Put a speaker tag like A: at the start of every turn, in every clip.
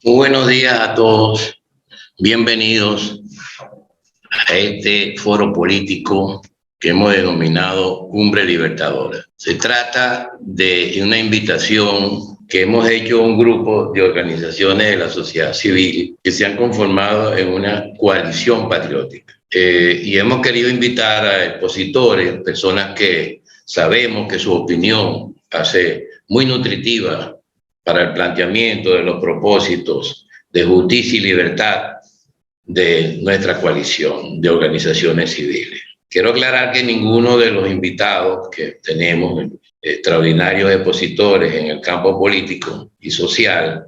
A: Muy buenos días a todos. Bienvenidos a este foro político que hemos denominado Cumbre Libertadora. Se trata de una invitación que hemos hecho a un grupo de organizaciones de la sociedad civil que se han conformado en una coalición patriótica. Y hemos querido invitar a expositores, personas que sabemos que su opinión hace muy nutritiva para el planteamiento de los propósitos de justicia y libertad de nuestra coalición de organizaciones civiles. Quiero aclarar que ninguno de los invitados que tenemos, extraordinarios expositores en el campo político y social,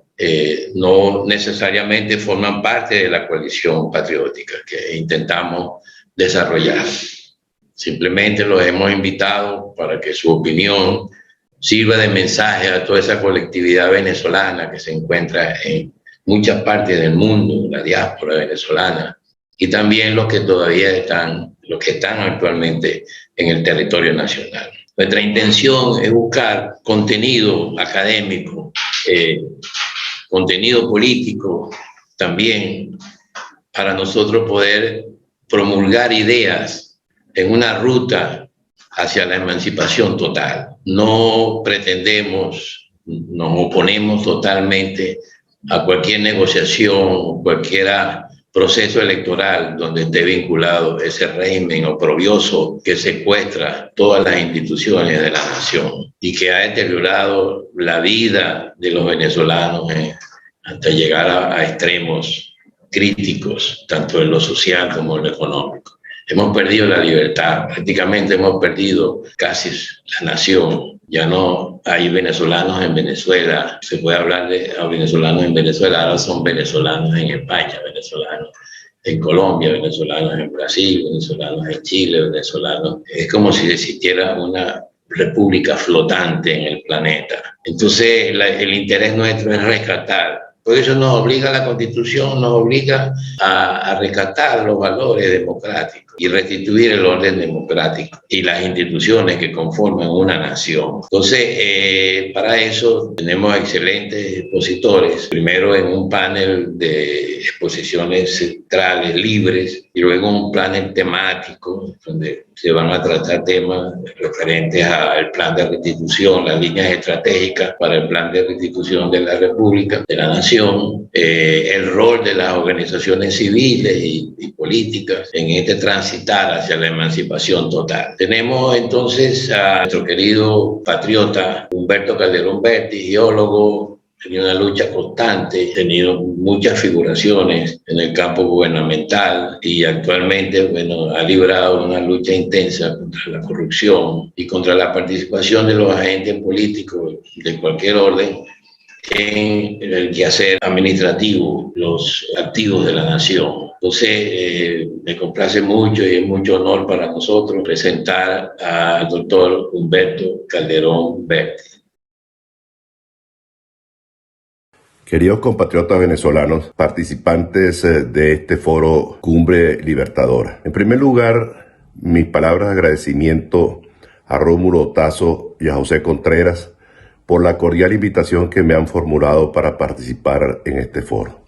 A: no necesariamente forman parte de la coalición patriótica que intentamos desarrollar. Simplemente los hemos invitado para que su opinión sirva de mensaje a toda esa colectividad venezolana que se encuentra en muchas partes del mundo, la diáspora venezolana, y también los que todavía están actualmente en el territorio nacional. Nuestra intención es buscar contenido académico, contenido político también, para nosotros poder promulgar ideas en una ruta hacia la emancipación total. No pretendemos, nos oponemos totalmente a cualquier negociación, cualquier proceso electoral donde esté vinculado ese régimen oprobioso que secuestra todas las instituciones de la nación y que ha deteriorado la vida de los venezolanos hasta llegar a extremos críticos, tanto en lo social como en lo económico. Hemos perdido la libertad, prácticamente hemos perdido casi la nación. Ya no hay venezolanos en Venezuela, se puede hablar de venezolanos en Venezuela, ahora son venezolanos en España, venezolanos en Colombia, venezolanos en Brasil, venezolanos en Chile, venezolanos. Es como si existiera una república flotante en el planeta. Entonces el interés nuestro es rescatar. Por eso nos obliga la Constitución, nos obliga a rescatar los valores democráticos y restituir el orden democrático y las instituciones que conforman una nación. Entonces, para eso tenemos excelentes expositores, primero en un panel de exposiciones centrales libres y luego un panel temático donde se van a tratar temas referentes al plan de restitución, las líneas estratégicas para el plan de restitución de la República, de la Nación, el rol de las organizaciones civiles y políticas en este transitar hacia la emancipación total. Tenemos entonces a nuestro querido patriota Humberto Calderón Berti, geólogo, tenía una lucha constante, ha tenido muchas figuraciones en el campo gubernamental y actualmente, bueno, ha librado una lucha intensa contra la corrupción y contra la participación de los agentes políticos de cualquier orden en el quehacer administrativo, los activos de la nación. Entonces, me complace mucho y es mucho honor para nosotros presentar al doctor Humberto Calderón Berti.
B: Queridos compatriotas venezolanos, participantes de este foro Cumbre Libertadora. En primer lugar, mis palabras de agradecimiento a Rómulo Otazo y a José Contreras por la cordial invitación que me han formulado para participar en este foro.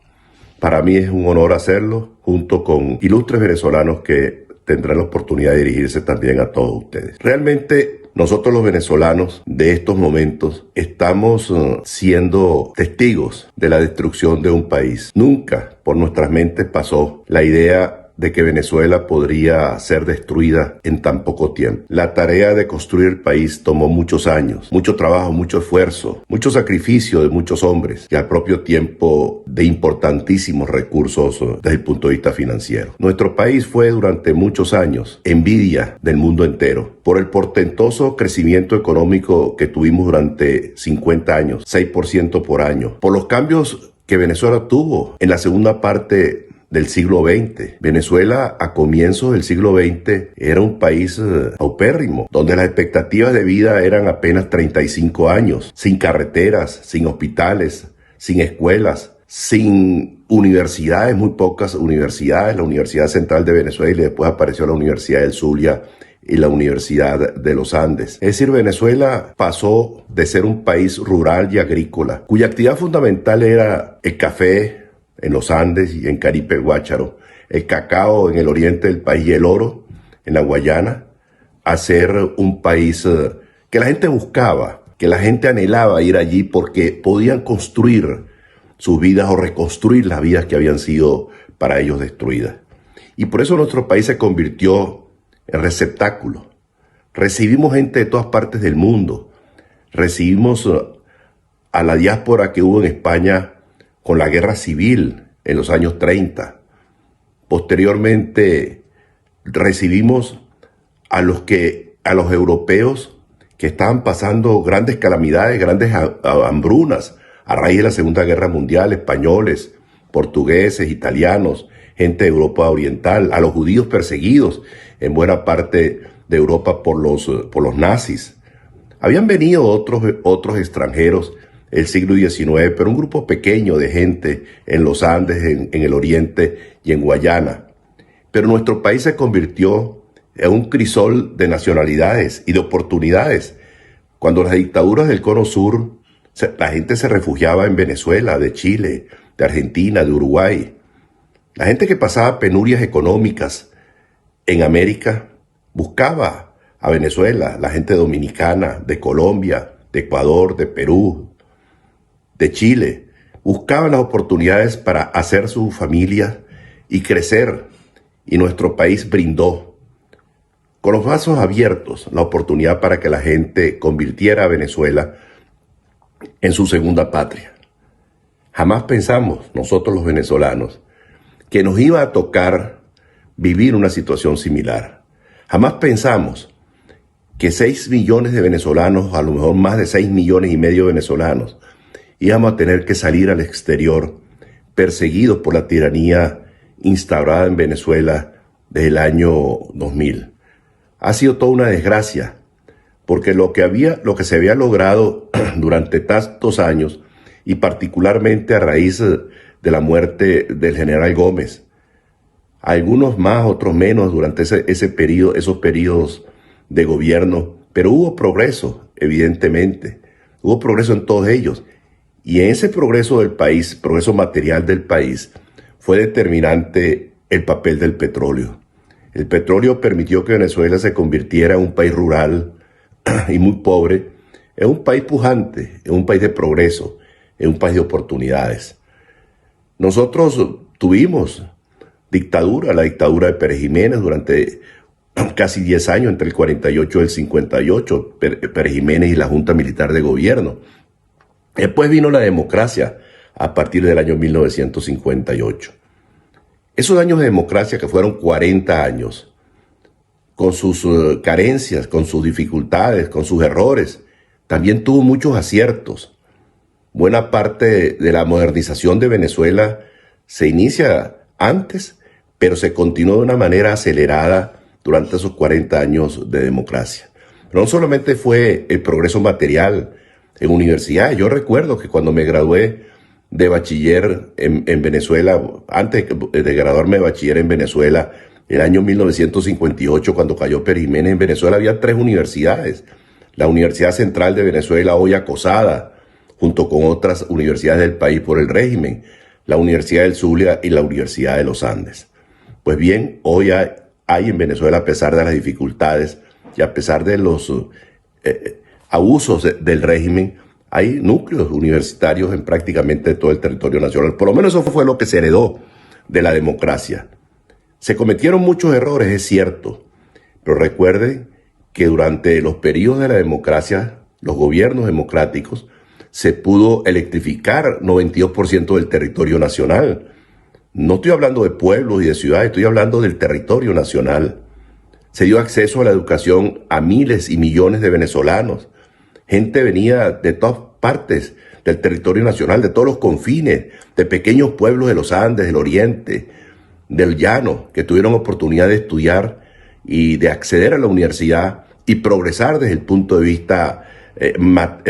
B: Para mí es un honor hacerlo, junto con ilustres venezolanos que tendrán la oportunidad de dirigirse también a todos ustedes. Realmente, nosotros los venezolanos de estos momentos estamos siendo testigos de la destrucción de un país. Nunca por nuestras mentes pasó la idea de que Venezuela podría ser destruida en tan poco tiempo. La tarea de construir el país tomó muchos años, mucho trabajo, mucho esfuerzo, mucho sacrificio de muchos hombres y al propio tiempo de importantísimos recursos desde el punto de vista financiero. Nuestro país fue durante muchos años envidia del mundo entero por el portentoso crecimiento económico que tuvimos durante 50 años, 6% por año, por los cambios que Venezuela tuvo en la segunda parte del siglo XX. Venezuela a comienzos del siglo XX era un país paupérrimo, donde las expectativas de vida eran apenas 35 años, sin carreteras, sin hospitales, sin escuelas, sin universidades, muy pocas universidades, la Universidad Central de Venezuela y después apareció la Universidad del Zulia y la Universidad de los Andes. Es decir, Venezuela pasó de ser un país rural y agrícola, cuya actividad fundamental era el café en los Andes y en Caripe Guácharo, el cacao en el oriente del país y el oro en la Guayana, a ser un país que la gente buscaba, que la gente anhelaba ir allí porque podían construir sus vidas o reconstruir las vidas que habían sido para ellos destruidas. Y por eso nuestro país se convirtió en receptáculo. Recibimos gente de todas partes del mundo. Recibimos a la diáspora que hubo en España con la guerra civil en los años 30. Posteriormente recibimos a los europeos que estaban pasando grandes calamidades, grandes hambrunas a raíz de la Segunda Guerra Mundial, españoles, portugueses, italianos, gente de Europa Oriental, a los judíos perseguidos en buena parte de Europa por los nazis. Habían venido otros extranjeros el siglo XIX, pero un grupo pequeño de gente en los Andes, en el oriente y en Guayana. Pero nuestro país se convirtió en un crisol de nacionalidades y de oportunidades. Cuando las dictaduras del Cono Sur, la gente se refugiaba en Venezuela, de Chile, de Argentina, de Uruguay. La gente que pasaba penurias económicas en América buscaba a Venezuela, la gente dominicana, de Colombia, de Ecuador, de Perú, de Chile, buscaban las oportunidades para hacer su familia y crecer, y nuestro país brindó con los brazos abiertos la oportunidad para que la gente convirtiera a Venezuela en su segunda patria. Jamás pensamos, nosotros los venezolanos, que nos iba a tocar vivir una situación similar. Jamás pensamos que 6 millones de venezolanos, a lo mejor más de 6 millones y medio de venezolanos, íbamos a tener que salir al exterior perseguidos por la tiranía instaurada en Venezuela desde el año 2000. Ha sido toda una desgracia, porque lo que se había logrado durante tantos años, y particularmente a raíz de la muerte del general Gómez, algunos más, otros menos durante esos periodos de gobierno, pero hubo progreso, evidentemente, hubo progreso en todos ellos. Y en ese progreso del país, progreso material del país, fue determinante el papel del petróleo. El petróleo permitió que Venezuela se convirtiera en un país rural y muy pobre, en un país pujante, en un país de progreso, en un país de oportunidades. Nosotros tuvimos la dictadura de Pérez Jiménez durante casi 10 años, entre el 48 y el 58, Pérez Jiménez y la Junta Militar de Gobierno. Después vino la democracia a partir del año 1958. Esos años de democracia, que fueron 40 años, con sus carencias, con sus dificultades, con sus errores, también tuvo muchos aciertos. Buena parte de la modernización de Venezuela se inicia antes, pero se continuó de una manera acelerada durante esos 40 años de democracia. Pero no solamente fue el progreso material en universidades. Yo recuerdo que cuando me gradué de bachiller en Venezuela, antes de graduarme de bachiller en Venezuela, el año 1958, cuando cayó Pérez Jiménez en Venezuela, había 3 universidades. La Universidad Central de Venezuela, hoy acosada, junto con otras universidades del país por el régimen, la Universidad del Zulia y la Universidad de los Andes. Pues bien, hoy hay en Venezuela, a pesar de las dificultades y a pesar de los abusos del régimen, hay núcleos universitarios en prácticamente todo el territorio nacional. Por lo menos eso fue lo que se heredó de la democracia. Se cometieron muchos errores, es cierto, pero recuerden que durante los periodos de la democracia, los gobiernos democráticos, se pudo electrificar 92% del territorio nacional. No estoy hablando de pueblos y de ciudades, estoy hablando del territorio nacional. Se dio acceso a la educación a miles y millones de venezolanos. Gente venía de todas partes del territorio nacional, de todos los confines, de pequeños pueblos de los Andes, del oriente, del llano, que tuvieron oportunidad de estudiar y de acceder a la universidad y progresar desde el punto de vista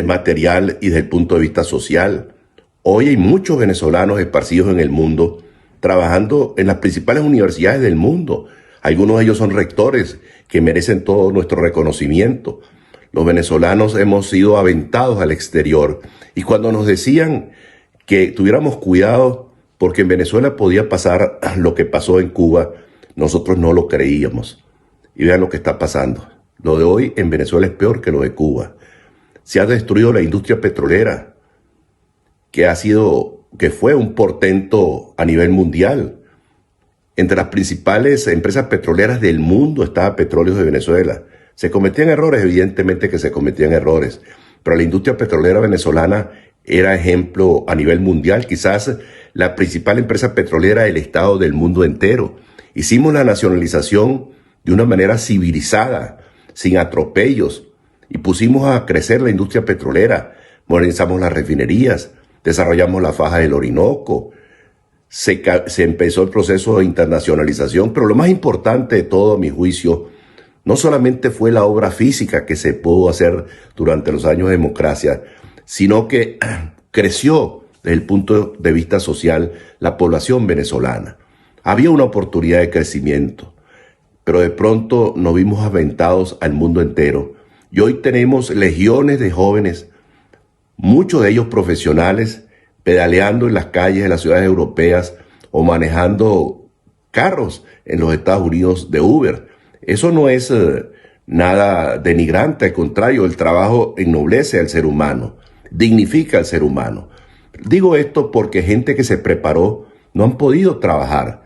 B: material y desde el punto de vista social. Hoy hay muchos venezolanos esparcidos en el mundo, trabajando en las principales universidades del mundo, Algunos de ellos son rectores que merecen todo nuestro reconocimiento. Los venezolanos hemos sido aventados al exterior y cuando nos decían que tuviéramos cuidado porque en Venezuela podía pasar lo que pasó en Cuba, nosotros no lo creíamos. Y vean lo que está pasando. Lo de hoy en Venezuela es peor que lo de Cuba. Se ha destruido la industria petrolera, que fue un portento a nivel mundial. Entre las principales empresas petroleras del mundo estaba Petróleos de Venezuela. ¿Se cometían errores? Evidentemente que se cometían errores, pero la industria petrolera venezolana era ejemplo a nivel mundial, quizás la principal empresa petrolera del Estado del mundo entero. Hicimos la nacionalización de una manera civilizada, sin atropellos, y pusimos a crecer la industria petrolera, modernizamos las refinerías, desarrollamos la faja del Orinoco, se empezó el proceso de internacionalización, pero lo más importante de todo, a mi juicio, no solamente fue la obra física que se pudo hacer durante los años de democracia, sino que creció desde el punto de vista social la población venezolana. Había una oportunidad de crecimiento, pero de pronto nos vimos aventados al mundo entero. Y hoy tenemos legiones de jóvenes, muchos de ellos profesionales, pedaleando en las calles de las ciudades europeas o manejando carros en los Estados Unidos de Uber. Eso no es nada denigrante, al contrario, el trabajo ennoblece al ser humano, dignifica al ser humano. Digo esto porque gente que se preparó no han podido trabajar,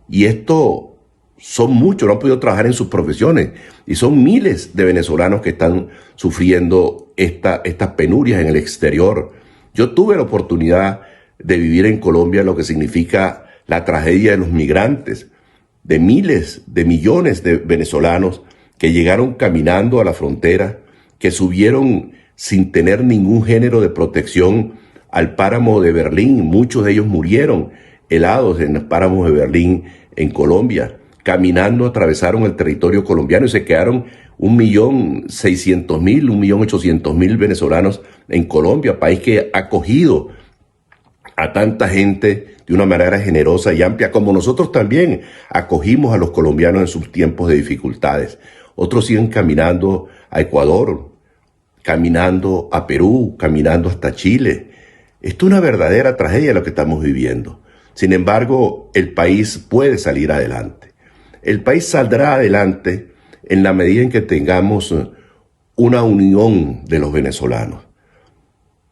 B: y esto son muchos, no han podido trabajar en sus profesiones, y son miles de venezolanos que están sufriendo estas penurias en el exterior. Yo tuve la oportunidad de vivir en Colombia, lo que significa la tragedia de los migrantes, de miles, de millones de venezolanos que llegaron caminando a la frontera, que subieron sin tener ningún género de protección al páramo de Berlín. Muchos de ellos murieron helados en los páramos de Berlín en Colombia. Caminando atravesaron el territorio colombiano y se quedaron 1.600.000, 1.800.000 venezolanos en Colombia, país que ha acogido a tanta gente de una manera generosa y amplia, como nosotros también acogimos a los colombianos en sus tiempos de dificultades. Otros siguen caminando a Ecuador, caminando a Perú, caminando hasta Chile. Esto es una verdadera tragedia lo que estamos viviendo. Sin embargo, el país puede salir adelante. El país saldrá adelante en la medida en que tengamos una unión de los venezolanos,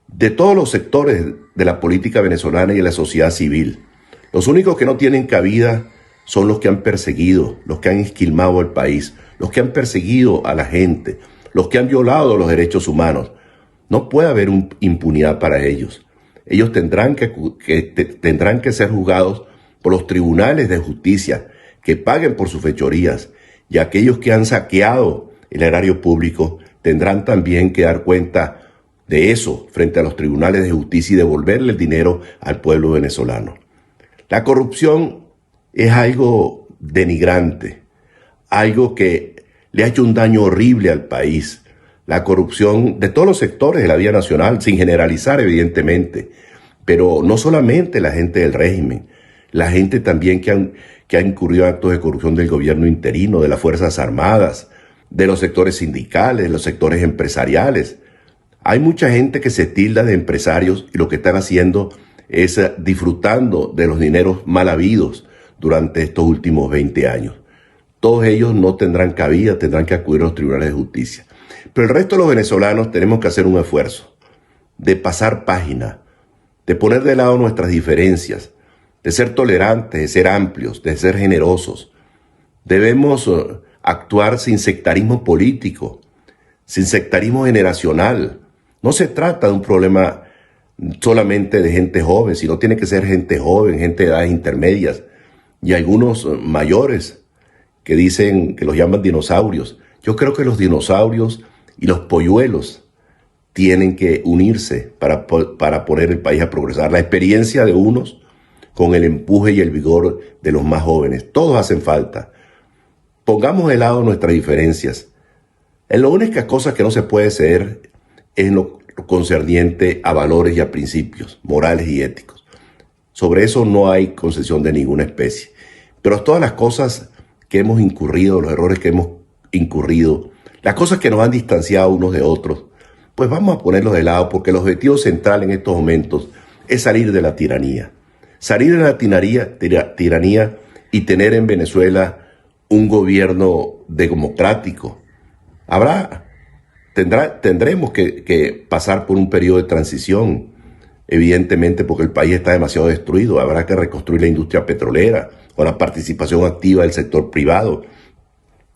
B: de todos los sectores de la política venezolana y de la sociedad civil. Los únicos que no tienen cabida son los que han perseguido, los que han esquilmado el país, los que han perseguido a la gente, los que han violado los derechos humanos. No puede haber impunidad para ellos. Ellos tendrán que ser juzgados por los tribunales de justicia, que paguen por sus fechorías, y aquellos que han saqueado el erario público tendrán también que dar cuenta de eso frente a los tribunales de justicia y devolverle el dinero al pueblo venezolano. La corrupción es algo denigrante, algo que le ha hecho un daño horrible al país. La corrupción de todos los sectores de la vida nacional, sin generalizar evidentemente, pero no solamente la gente del régimen, la gente también que ha incurrido en actos de corrupción del gobierno interino, de las Fuerzas Armadas, de los sectores sindicales, de los sectores empresariales. Hay mucha gente que se tilda de empresarios y lo que están haciendo es disfrutando de los dineros mal habidos durante estos últimos 20 años. Todos ellos no tendrán cabida, tendrán que acudir a los tribunales de justicia. Pero el resto de los venezolanos tenemos que hacer un esfuerzo de pasar página, de poner de lado nuestras diferencias, de ser tolerantes, de ser amplios, de ser generosos. Debemos actuar sin sectarismo político, sin sectarismo generacional. No se trata de un problema solamente de gente joven, sino tiene que ser gente joven, gente de edades intermedias y algunos mayores que dicen que los llaman dinosaurios. Yo creo que los dinosaurios y los polluelos tienen que unirse para poner el país a progresar. La experiencia de unos con el empuje y el vigor de los más jóvenes. Todos hacen falta. Pongamos de lado nuestras diferencias. En la única cosa que no se puede ceder es en lo concerniente a valores y a principios morales y éticos. Sobre eso no hay concesión de ninguna especie. Pero todas las cosas que hemos incurrido, los errores que hemos incurrido, las cosas que nos han distanciado unos de otros, pues vamos a ponerlos de lado, porque el objetivo central en estos momentos es salir de la tiranía. Salir de la tiranía y tener en Venezuela un gobierno democrático. Tendremos que pasar por un periodo de transición, evidentemente, porque el país está demasiado destruido. Habrá que reconstruir la industria petrolera con la participación activa del sector privado,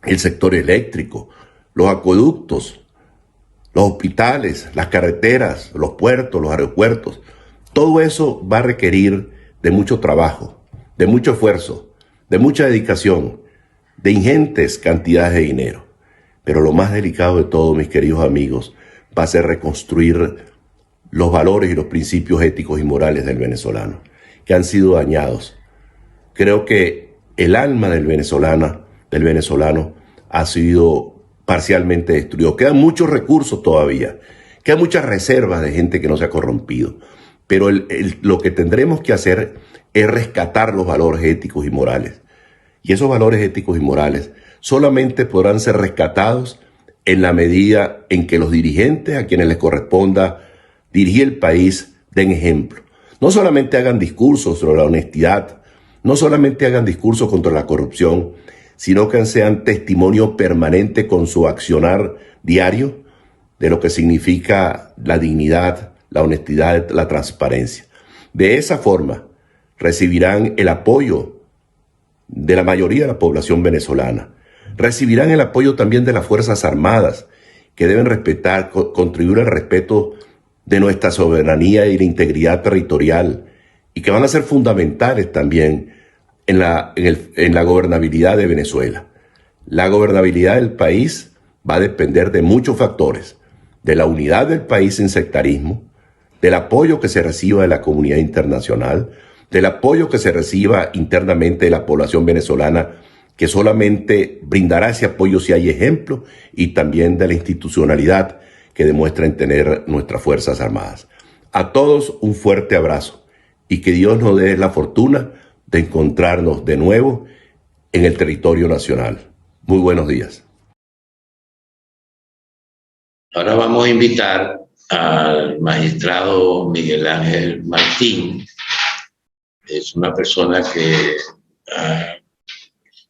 B: el sector eléctrico, los acueductos, los hospitales, las carreteras, los puertos, los aeropuertos. Todo eso va a requerir de mucho trabajo, de mucho esfuerzo, de mucha dedicación, de ingentes cantidades de dinero. Pero lo más delicado de todo, mis queridos amigos, va a ser reconstruir los valores y los principios éticos y morales del venezolano, que han sido dañados. Creo que el alma del venezolano ha sido parcialmente destruido. Quedan muchos recursos todavía, quedan muchas reservas de gente que no se ha corrompido. Pero lo que tendremos que hacer es rescatar los valores éticos y morales. Y esos valores éticos y morales solamente podrán ser rescatados en la medida en que los dirigentes a quienes les corresponda dirigir el país den ejemplo. No solamente hagan discursos sobre la honestidad, no solamente hagan discursos contra la corrupción, sino que sean testimonio permanente con su accionar diario de lo que significa la dignidad, la honestidad, la transparencia. De esa forma recibirán el apoyo de la mayoría de la población venezolana. Recibirán el apoyo también de las Fuerzas Armadas, que deben contribuir al respeto de nuestra soberanía y la integridad territorial, y que van a ser fundamentales también en la gobernabilidad de Venezuela. La gobernabilidad del país va a depender de muchos factores: de la unidad del país sin sectarismo, del apoyo que se reciba de la comunidad internacional, del apoyo que se reciba internamente de la población venezolana, que solamente brindará ese apoyo si hay ejemplo, y también de la institucionalidad que demuestran tener nuestras Fuerzas Armadas. A todos un fuerte abrazo, y que Dios nos dé la fortuna de encontrarnos de nuevo en el territorio nacional. Muy buenos días.
A: Ahora vamos a invitar al magistrado Miguel Ángel Martín. Es una persona que ha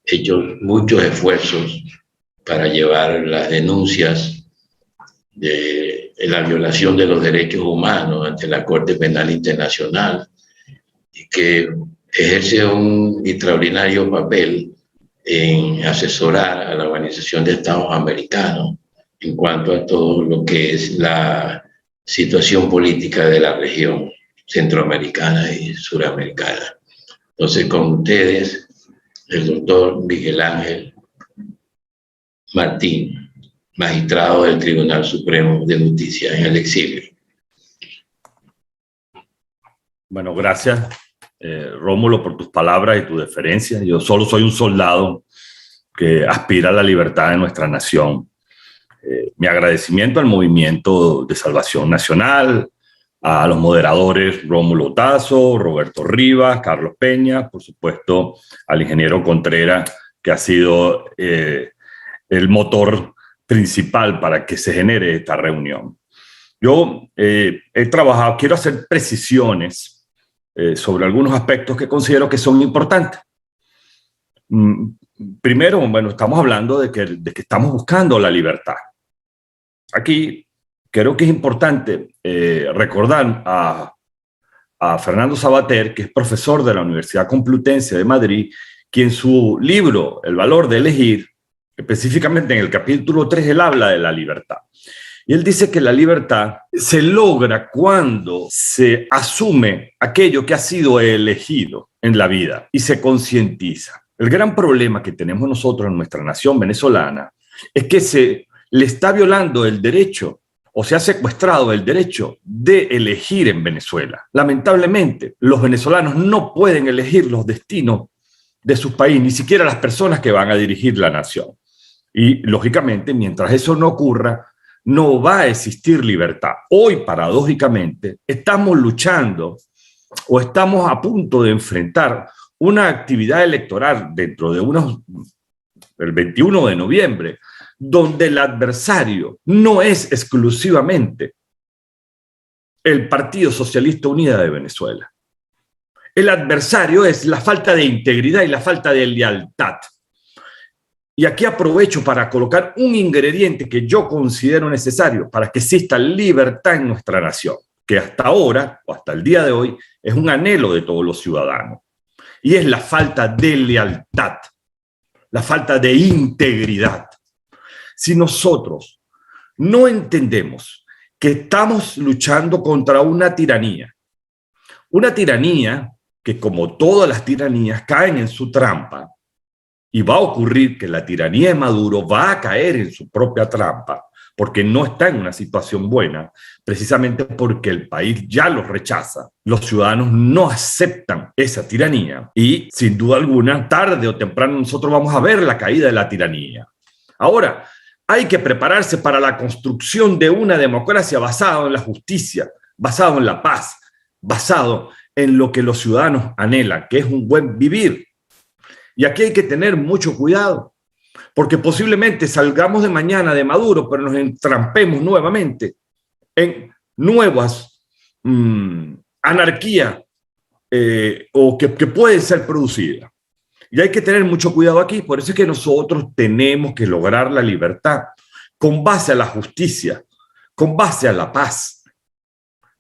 A: hecho muchos esfuerzos para llevar las denuncias de la violación de los derechos humanos ante la Corte Penal Internacional, y que ejerce un extraordinario papel en asesorar a la Organización de Estados Americanos en cuanto a todo lo que es la situación política de la región centroamericana y suramericana. Entonces, con ustedes, el doctor Miguel Ángel Martín, magistrado del Tribunal Supremo de Justicia en el exilio.
C: Bueno, gracias, Rómulo, por tus palabras y tu deferencia. Yo solo soy un soldado que aspira a la libertad de nuestra nación. Mi agradecimiento al Movimiento de Salvación Nacional, a los moderadores Rómulo Tazo, Roberto Rivas, Carlos Peña, por supuesto al ingeniero Contreras, que ha sido el motor principal para que se genere esta reunión. Yo he trabajado, quiero hacer precisiones sobre algunos aspectos que considero que son importantes. Primero, bueno, estamos hablando de que estamos buscando la libertad. Aquí creo que es importante recordar a Fernando Savater, que es profesor de la Universidad Complutense de Madrid, quien en su libro El valor de elegir, específicamente en el capítulo 3, él habla de la libertad. Y él dice que la libertad se logra cuando se asume aquello que ha sido elegido en la vida y se concientiza. El gran problema que tenemos nosotros en nuestra nación venezolana es que se le está violando el derecho o se ha secuestrado el derecho de elegir en Venezuela. Lamentablemente, los venezolanos no pueden elegir los destinos de sus países, ni siquiera las personas que van a dirigir la nación. Y, lógicamente, mientras eso no ocurra, no va a existir libertad. Hoy, paradójicamente, estamos luchando o estamos a punto de enfrentar una actividad electoral dentro de unos el 21 de noviembre, donde el adversario no es exclusivamente el Partido Socialista Unido de Venezuela. El adversario es la falta de integridad y la falta de lealtad. Y aquí aprovecho para colocar un ingrediente que yo considero necesario para que exista libertad en nuestra nación, que hasta ahora, o hasta el día de hoy, es un anhelo de todos los ciudadanos. Y es la falta de lealtad, la falta de integridad. Si nosotros no entendemos que estamos luchando contra una tiranía que, como todas las tiranías, caen en su trampa, y va a ocurrir que la tiranía de Maduro va a caer en su propia trampa, porque no está en una situación buena, precisamente porque el país ya lo rechaza. Los ciudadanos no aceptan esa tiranía y, sin duda alguna, tarde o temprano nosotros vamos a ver la caída de la tiranía. Ahora, hay que prepararse para la construcción de una democracia basada en la justicia, basada en la paz, basado en lo que los ciudadanos anhelan, que es un buen vivir. Y aquí hay que tener mucho cuidado, porque posiblemente salgamos de mañana de Maduro, pero nos entrampemos nuevamente en nuevas anarquías o que pueden ser producidas. Y hay que tener mucho cuidado aquí. Por eso es que nosotros tenemos que lograr la libertad con base a la justicia, con base a la paz,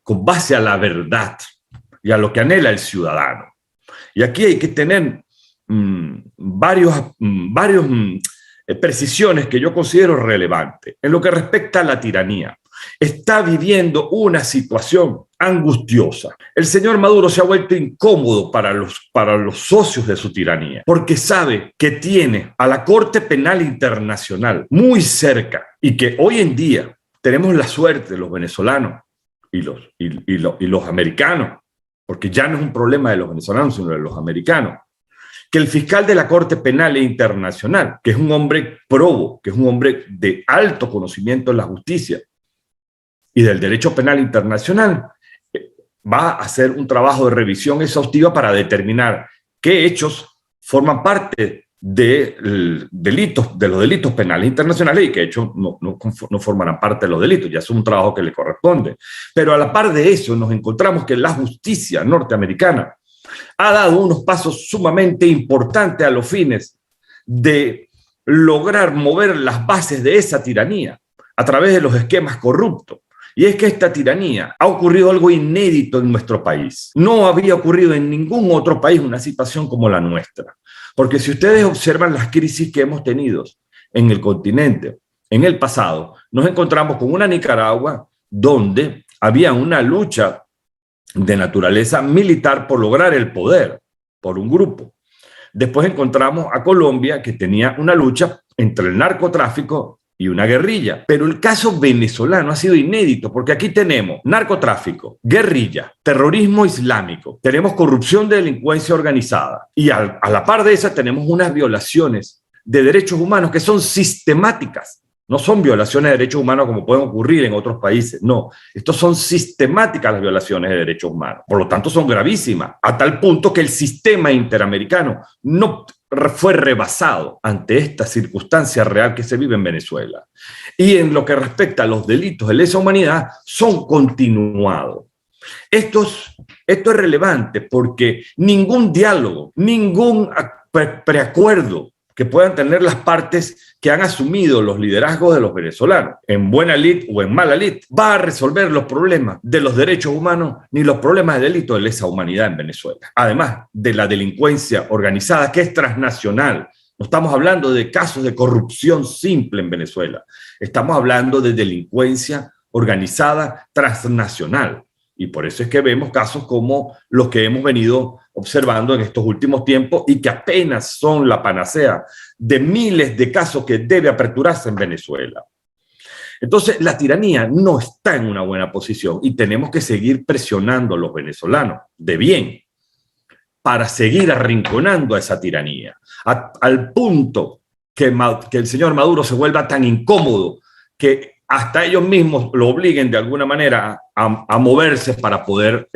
C: con base a la verdad y a lo que anhela el ciudadano. Y aquí hay que tener varias precisiones que yo considero relevantes. En lo que respecta a la tiranía, está viviendo una situación angustiosa. El señor Maduro se ha vuelto incómodo para los socios de su tiranía, porque sabe que tiene a la Corte Penal Internacional muy cerca y que hoy en día tenemos la suerte, los venezolanos y los americanos, porque ya no es un problema de los venezolanos, sino de los americanos, que el fiscal de la Corte Penal Internacional, que es un hombre probo, que es un hombre de alto conocimiento en la justicia y del derecho penal internacional, va a hacer un trabajo de revisión exhaustiva para determinar qué hechos forman parte de los delitos penales internacionales y qué hechos no formarán parte de los delitos. Ya es un trabajo que le corresponde. Pero a la par de eso nos encontramos que la justicia norteamericana ha dado unos pasos sumamente importantes a los fines de lograr mover las bases de esa tiranía a través de los esquemas corruptos. Y es que esta tiranía ha ocurrido algo inédito en nuestro país. No había ocurrido en ningún otro país una situación como la nuestra. Porque si ustedes observan las crisis que hemos tenido en el continente, en el pasado, nos encontramos con una Nicaragua donde había una lucha de naturaleza militar por lograr el poder por un grupo. Después encontramos a Colombia, que tenía una lucha entre el narcotráfico y una guerrilla. Pero el caso venezolano ha sido inédito, porque aquí tenemos narcotráfico, guerrilla, terrorismo islámico, tenemos corrupción de delincuencia organizada y a la par de esa tenemos unas violaciones de derechos humanos que son sistemáticas. No son violaciones de derechos humanos como pueden ocurrir en otros países, no. Estos son sistemáticas las violaciones de derechos humanos. Por lo tanto, son gravísimas, a tal punto que el sistema interamericano no fue rebasado ante esta circunstancia real que se vive en Venezuela. Y en lo que respecta a los delitos de lesa humanidad, son continuados. Esto es relevante porque ningún diálogo, ningún preacuerdo que puedan tener las partes que han asumido los liderazgos de los venezolanos, en buena lid o en mala lid, va a resolver los problemas de los derechos humanos ni los problemas de delito de lesa humanidad en Venezuela. Además de la delincuencia organizada, que es transnacional. No estamos hablando de casos de corrupción simple en Venezuela. Estamos hablando de delincuencia organizada transnacional. Y por eso es que vemos casos como los que hemos venido observando en estos últimos tiempos y que apenas son la panacea de miles de casos que debe aperturarse en Venezuela. Entonces, la tiranía no está en una buena posición y tenemos que seguir presionando a los venezolanos de bien para seguir arrinconando a esa tiranía, al punto que el señor Maduro se vuelva tan incómodo que hasta ellos mismos lo obliguen de alguna manera a moverse para poder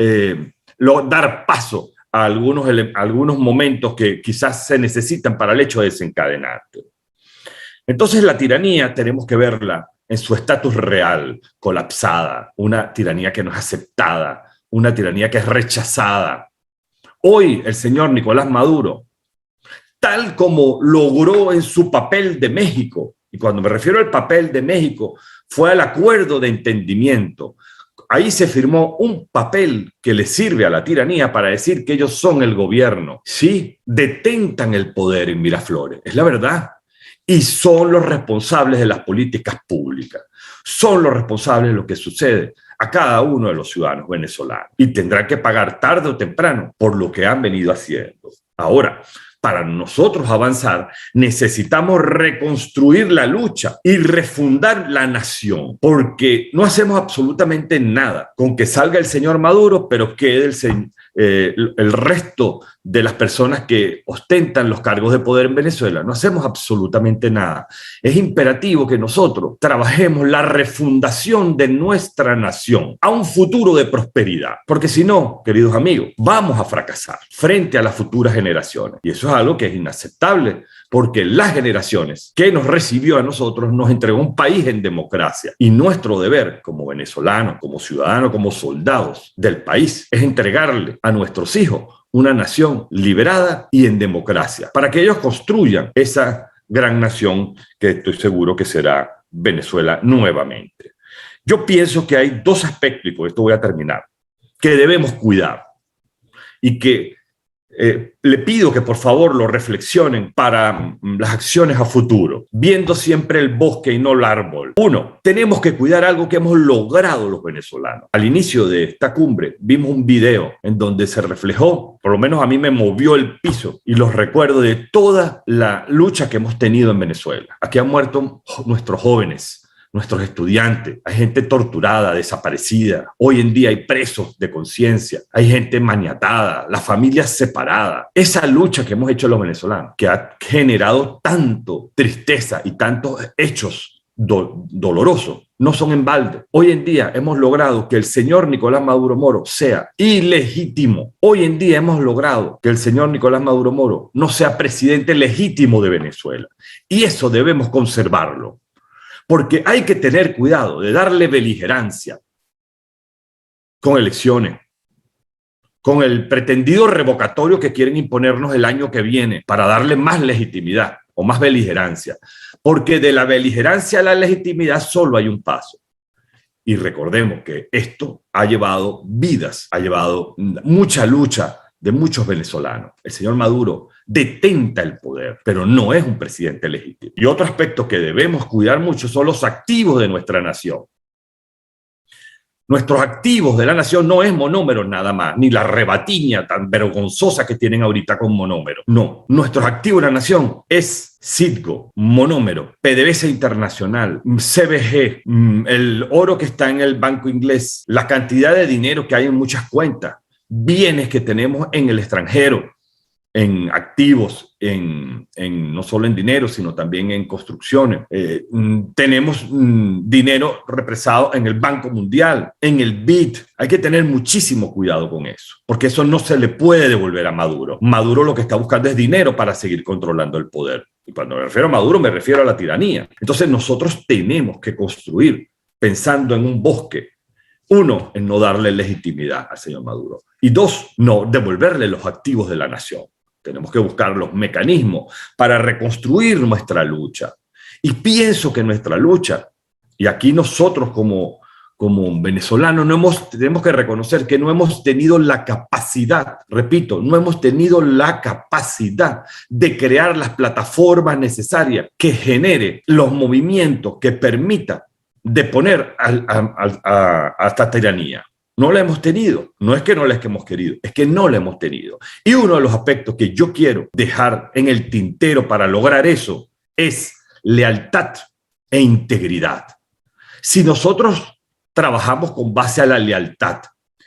C: dar paso a algunos momentos que quizás se necesitan para el hecho de desencadenarte. Entonces la tiranía tenemos que verla en su estatus real, colapsada, una tiranía que no es aceptada, una tiranía que es rechazada. Hoy el señor Nicolás Maduro, tal como logró en su papel de México, y cuando me refiero al papel de México, fue al acuerdo de entendimiento. Ahí se firmó un papel que le sirve a la tiranía para decir que ellos son el gobierno. Sí, detentan el poder en Miraflores, es la verdad. Y son los responsables de las políticas públicas. Son los responsables de lo que sucede a cada uno de los ciudadanos venezolanos. Y tendrán que pagar tarde o temprano por lo que han venido haciendo. Ahora, para nosotros avanzar, necesitamos reconstruir la lucha y refundar la nación, porque no hacemos absolutamente nada con que salga el señor Maduro, pero quede el resto de las personas que ostentan los cargos de poder en Venezuela. No hacemos absolutamente nada. Es imperativo que nosotros trabajemos la refundación de nuestra nación a un futuro de prosperidad, porque si no, queridos amigos, vamos a fracasar frente a las futuras generaciones. Y eso es algo que es inaceptable, porque las generaciones que nos recibió a nosotros nos entregó un país en democracia. Y nuestro deber como venezolanos, como ciudadanos, como soldados del país es entregarle a nuestros hijos una nación liberada y en democracia, para que ellos construyan esa gran nación que estoy seguro que será Venezuela nuevamente. Yo pienso que hay dos aspectos, y con esto voy a terminar, que debemos cuidar y que le pido que por favor lo reflexionen para las acciones a futuro, viendo siempre el bosque y no el árbol. Uno, tenemos que cuidar algo que hemos logrado los venezolanos. Al inicio de esta cumbre vimos un video en donde se reflejó, por lo menos a mí me movió el piso y los recuerdos de toda la lucha que hemos tenido en Venezuela. Aquí han muerto nuestros jóvenes, nuestros estudiantes, hay gente torturada, desaparecida. Hoy en día hay presos de conciencia, hay gente maniatada, las familias separadas. Esa lucha que hemos hecho los venezolanos, que ha generado tanto tristeza y tantos hechos dolorosos, no son en balde. Hoy en día hemos logrado que el señor Nicolás Maduro Moro sea ilegítimo. Hoy en día hemos logrado que el señor Nicolás Maduro Moro no sea presidente legítimo de Venezuela. Y eso debemos conservarlo. Porque hay que tener cuidado de darle beligerancia con elecciones, con el pretendido revocatorio que quieren imponernos el año que viene para darle más legitimidad o más beligerancia. Porque de la beligerancia a la legitimidad solo hay un paso. Y recordemos que esto ha llevado vidas, ha llevado mucha lucha de muchos venezolanos. El señor Maduro detenta el poder, pero no es un presidente legítimo. Y otro aspecto que debemos cuidar mucho son los activos de nuestra nación. Nuestros activos de la nación no es monómeros nada más, ni la rebatiña tan vergonzosa que tienen ahorita con monómero. No, nuestros activos de la nación es Citgo, monómero, PDVSA Internacional, CBG, el oro que está en el banco inglés, la cantidad de dinero que hay en muchas cuentas, bienes que tenemos en el extranjero, en activos, no solo en dinero, sino también en construcciones. Tenemos dinero represado en el Banco Mundial, en el BID. Hay que tener muchísimo cuidado con eso, porque eso no se le puede devolver a Maduro. Maduro lo que está buscando es dinero para seguir controlando el poder. Y cuando me refiero a Maduro, me refiero a la tiranía. Entonces nosotros tenemos que construir pensando en un bosque. Uno, en no darle legitimidad al señor Maduro. Y dos, no devolverle los activos de la nación. Tenemos que buscar los mecanismos para reconstruir nuestra lucha. Y pienso que nuestra lucha, y aquí nosotros como venezolanos tenemos que reconocer que no hemos tenido la capacidad, repito, no hemos tenido la capacidad de crear las plataformas necesarias que genere los movimientos que permitan deponer a esta tiranía. No la hemos tenido. No es que no la hemos querido, es que no la hemos tenido. Y uno de los aspectos que yo quiero dejar en el tintero para lograr eso es lealtad e integridad. Si nosotros trabajamos con base a la lealtad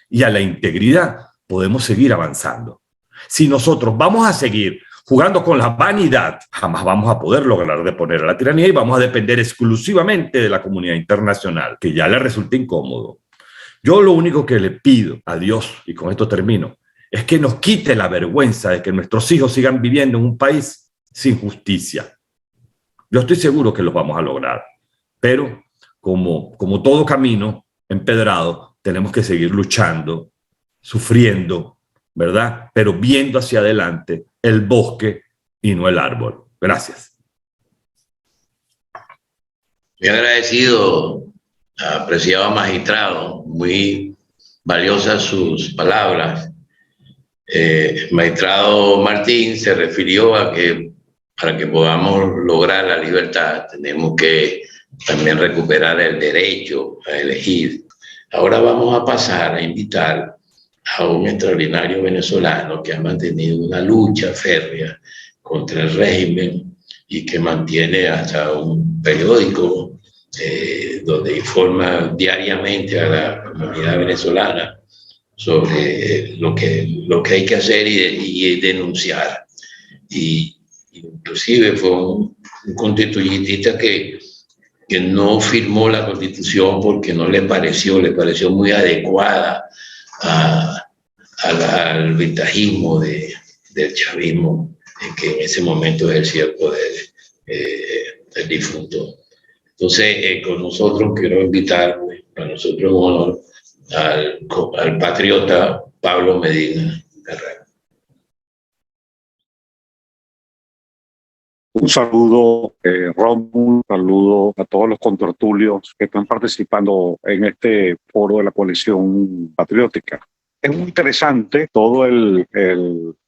C: y a la integridad, podemos seguir avanzando. Si nosotros vamos a seguir jugando con la vanidad, jamás vamos a poder lograr deponer a la tiranía y vamos a depender exclusivamente de la comunidad internacional, que ya le resulta incómodo. Yo lo único que le pido a Dios, y con esto termino, es que nos quite la vergüenza de que nuestros hijos sigan viviendo en un país sin justicia. Yo estoy seguro que los vamos a lograr, pero como todo camino empedrado, tenemos que seguir luchando, sufriendo, ¿verdad? Pero viendo hacia adelante el bosque y no el árbol. Gracias.
A: Muy agradecido, apreciado magistrado, muy valiosas sus palabras. Magistrado Martín se refirió a que para que podamos lograr la libertad tenemos que también recuperar el derecho a elegir. Ahora vamos a pasar a invitar a un extraordinario venezolano que ha mantenido una lucha férrea contra el régimen y que mantiene hasta un periódico donde informa diariamente a la comunidad venezolana sobre lo que hay que hacer y denunciar. Y inclusive fue un constituyentista que no firmó la Constitución porque no le pareció muy adecuada al ventajismo del chavismo que en ese momento ejercía el poder el difunto. Entonces, con nosotros quiero invitar, para nosotros es un honor, al patriota Pablo Medina Carrera.
D: Un saludo, Rómulo, un saludo a todos los contertulios que están participando en este foro de la coalición patriótica. Es muy interesante todo el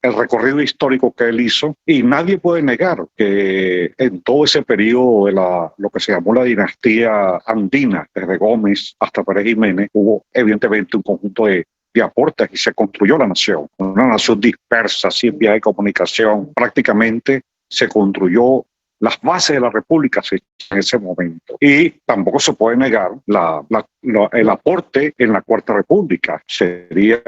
D: recorrido histórico que él hizo y nadie puede negar que en todo ese periodo de lo que se llamó la dinastía andina, desde Gómez hasta Pérez Jiménez, hubo evidentemente un conjunto de aportes y se construyó la nación. Una nación dispersa, sin vías de comunicación, prácticamente se construyó las bases de la República en ese momento. Y tampoco se puede negar el aporte en la Cuarta República. Sería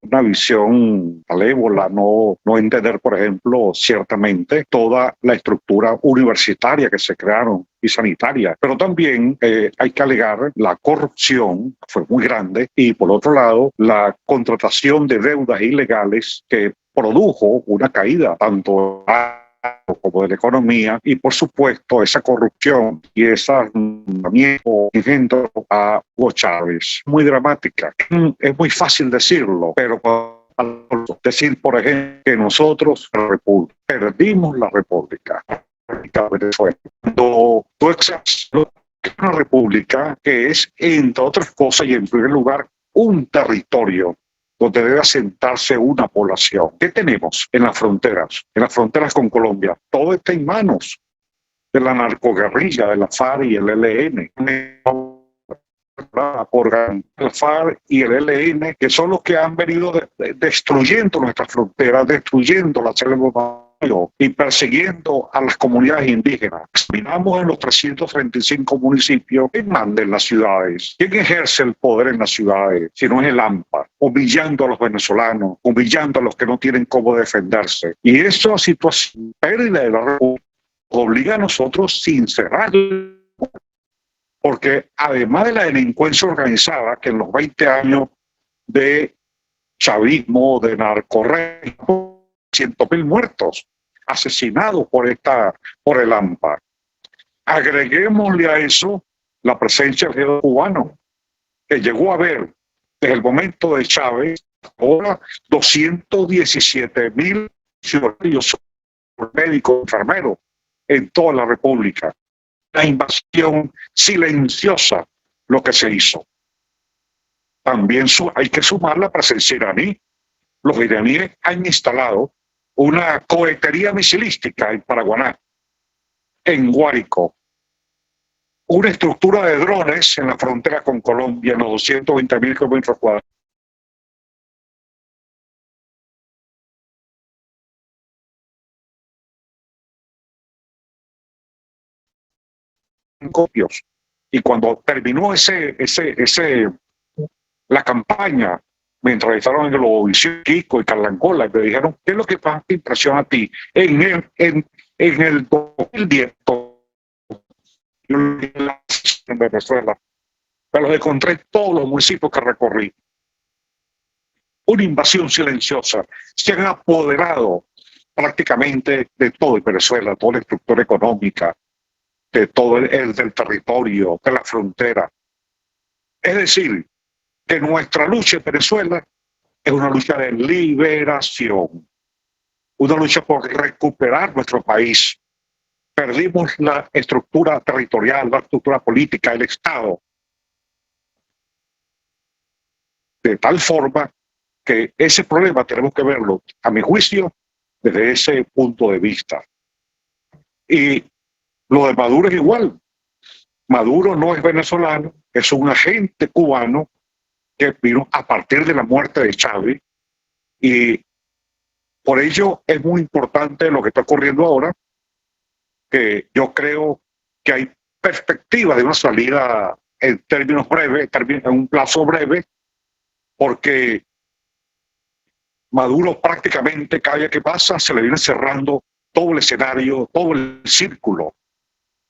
D: una visión malévola no entender, por ejemplo, ciertamente toda la estructura universitaria que se crearon y sanitaria. Pero también hay que alegar la corrupción, que fue muy grande, y por otro lado, la contratación de deudas ilegales que produjo una caída tanto como de la economía y por supuesto esa corrupción y ese engendro a Hugo Chávez. Muy dramática. Es muy fácil decirlo, pero decir, por ejemplo, que nosotros perdimos la República. Cuando tú exhibes una república que es, entre otras cosas y en primer lugar, un territorio donde debe asentarse una población. ¿Qué tenemos en las fronteras? En las fronteras con Colombia. Todo está en manos de la narcoguerrilla, de la FARC y el ELN. La FARC y el ELN, que son los que han venido destruyendo nuestras fronteras, destruyendo la selva y persiguiendo a las comunidades indígenas. Examinamos en los 335 municipios quién manda en las ciudades, quién ejerce el poder en las ciudades, si no es el AMPA, humillando a los venezolanos, humillando a los que no tienen cómo defenderse. Y esa situación, pérdida de la República, obliga a nosotros sincerar, porque además de la delincuencia organizada, que en los 20 años de chavismo, de narcorrégimen, 100.000 muertos asesinados por el AMPA. Agreguémosle a eso la presencia del ejército cubano, que llegó a haber desde el momento de Chávez ahora 217.000 ciudadanos médicos, enfermeros en toda la República. La invasión silenciosa lo que se hizo. También hay que sumar la presencia iraní. Los iraníes han instalado una cohetería misilística en Paraguaná, en Guárico, una estructura de drones en la frontera con Colombia, en los 220.000 kilómetros cuadrados. Copios. Y cuando terminó la campaña, me entrevistaron en Globovisión, Kiko y Carlancola, y me dijeron, ¿qué es lo que más te impresiona a ti? En el 2010, en Venezuela, me los encontré en todos los municipios que recorrí. Una invasión silenciosa. Se han apoderado prácticamente de todo en Venezuela, toda la estructura económica, de todo el del territorio, de la frontera. Es decir, que nuestra lucha en Venezuela es una lucha de liberación, una lucha por recuperar nuestro país. Perdimos la estructura territorial, la estructura política, el Estado, de tal forma que ese problema tenemos que verlo, a mi juicio, desde ese punto de vista. Y lo de Maduro es igual. Maduro no es venezolano, es un agente cubano que vino a partir de la muerte de Chávez, y por ello es muy importante lo que está ocurriendo ahora, que yo creo que hay perspectiva de una salida en términos breves, en un plazo breve, porque Maduro prácticamente cada día que pasa se le viene cerrando todo el escenario, todo el círculo.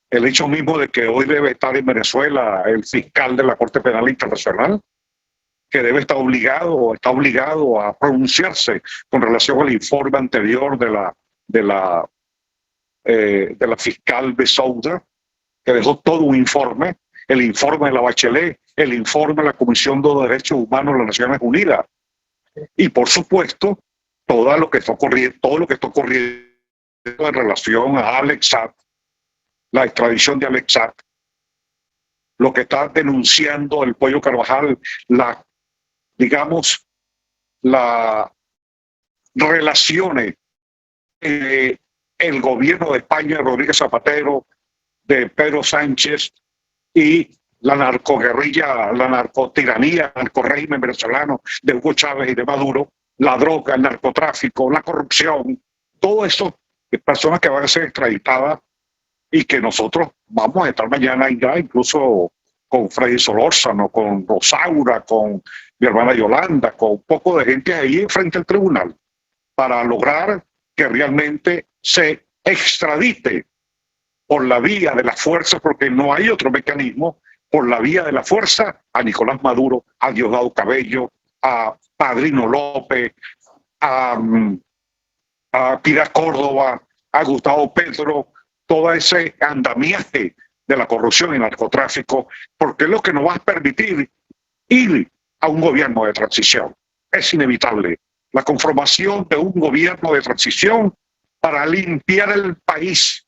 D: El hecho mismo de que hoy debe estar en Venezuela el fiscal de la Corte Penal Internacional, que debe estar obligado a pronunciarse con relación al informe anterior de la fiscal de Sousa, que dejó todo un informe, el informe de la Bachelet, el informe de la Comisión de Derechos Humanos de las Naciones Unidas. Y por supuesto, todo lo que está ocurriendo en relación a Alex Saab, la extradición de Alex Saab, lo que está denunciando el Pollo Carvajal, las relaciones el gobierno de España, Rodríguez Zapatero, de Pedro Sánchez, y la narcoguerrilla, la narcotiranía, el narcorrégimen venezolano de Hugo Chávez y de Maduro, la droga, el narcotráfico, la corrupción, todo eso de personas que van a ser extraditadas y que nosotros vamos a estar mañana ya incluso con Freddy Solórzano, con Rosaura, con mi hermana Yolanda, con un poco de gente ahí frente al tribunal para lograr que realmente se extradite por la vía de la fuerza, porque no hay otro mecanismo, por la vía de la fuerza a Nicolás Maduro, a Diosdado Cabello, a Padrino López, a Pilar Córdoba, a Gustavo Petro, todo ese andamiaje de la corrupción y el narcotráfico, porque es lo que nos va a permitir ir a un gobierno de transición. Es inevitable la conformación de un gobierno de transición para limpiar el país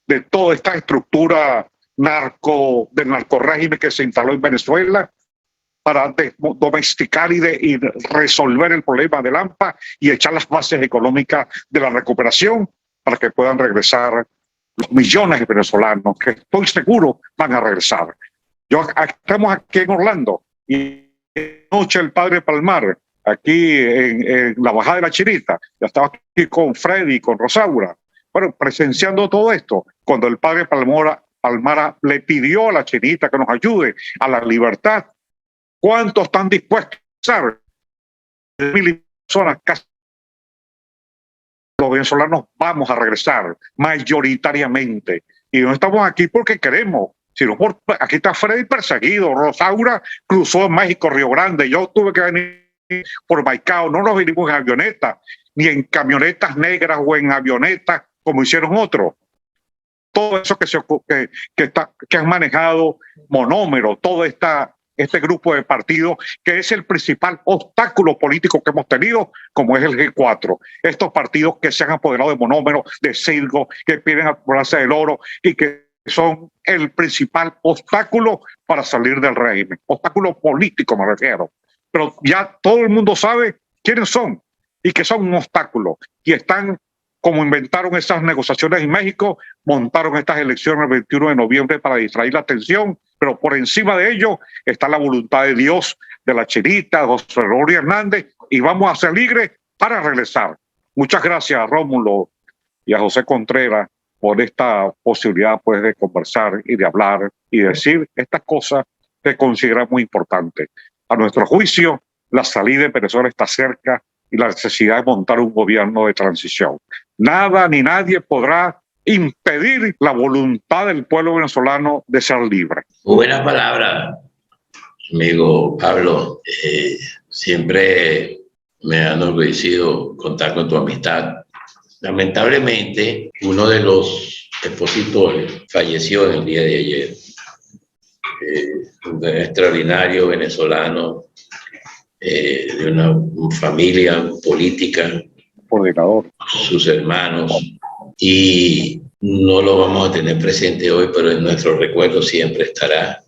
D: de toda esta estructura del narcorrégimen que se instaló en Venezuela, para domesticar y resolver el problema del AMPA y echar las bases económicas de la recuperación para que puedan regresar los millones de venezolanos que estoy seguro van a regresar. Estamos aquí en Orlando y anoche el padre Palmar, aquí en la Bajada de la Chinita, ya estaba aquí con Freddy, con Rosaura, bueno, presenciando todo esto, cuando el padre Palmara le pidió a la Chinita que nos ayude a la libertad. ¿Cuántos están dispuestos a hacer? 1,000 personas, casi. Los venezolanos vamos a regresar mayoritariamente. Y no estamos aquí porque queremos, sino aquí está Freddy perseguido. Rosaura cruzó en México, Río Grande. Yo tuve que venir por Maicao. No nos vinimos en avioneta, ni en camionetas negras o en avionetas como hicieron otros. Todo eso que han manejado Monómero, todo este grupo de partidos, que es el principal obstáculo político que hemos tenido, como es el G4. Estos partidos que se han apoderado de Monómero, de Cirgo, que piden apoderarse del oro y que son el principal obstáculo para salir del régimen. Obstáculo político me refiero. Pero ya todo el mundo sabe quiénes son y que son un obstáculo. Y están, como inventaron esas negociaciones en México, montaron estas elecciones el 21 de noviembre para distraer la atención, pero por encima de ello está la voluntad de Dios, de la Chinita, de José Gregorio Hernández, y vamos a ser libres para regresar. Muchas gracias a Rómulo y a José Contreras por esta posibilidad, pues, de conversar y de hablar y decir estas cosas que consideramos muy importantes. A nuestro juicio, la salida de Venezuela está cerca y la necesidad de montar un gobierno de transición. Nada ni nadie podrá impedir la voluntad del pueblo venezolano de ser libre.
A: Buena palabra, amigo Pablo. Siempre me ha enorgullecido contar con tu amistad lamentablemente, uno de los expositores falleció en el día de ayer. Un extraordinario venezolano de una familia política,
D: Coordinador.
A: sus hermanos, y no lo vamos a tener presente hoy, pero en nuestro recuerdo siempre estará.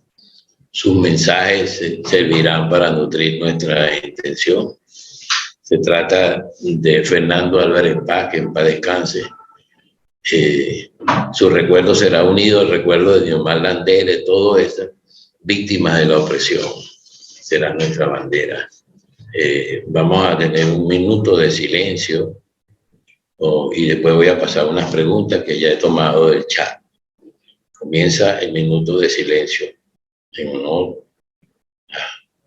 A: Sus mensajes servirán para nutrir nuestra intención. Se trata de Fernando Álvarez Paz, que en paz descanse. Su recuerdo será unido al recuerdo de Diomar Landera, todas estas víctimas de la opresión. Será nuestra bandera. Vamos a tener un minuto de silencio y después voy a pasar unas preguntas que ya he tomado del chat. Comienza el minuto de silencio en honor a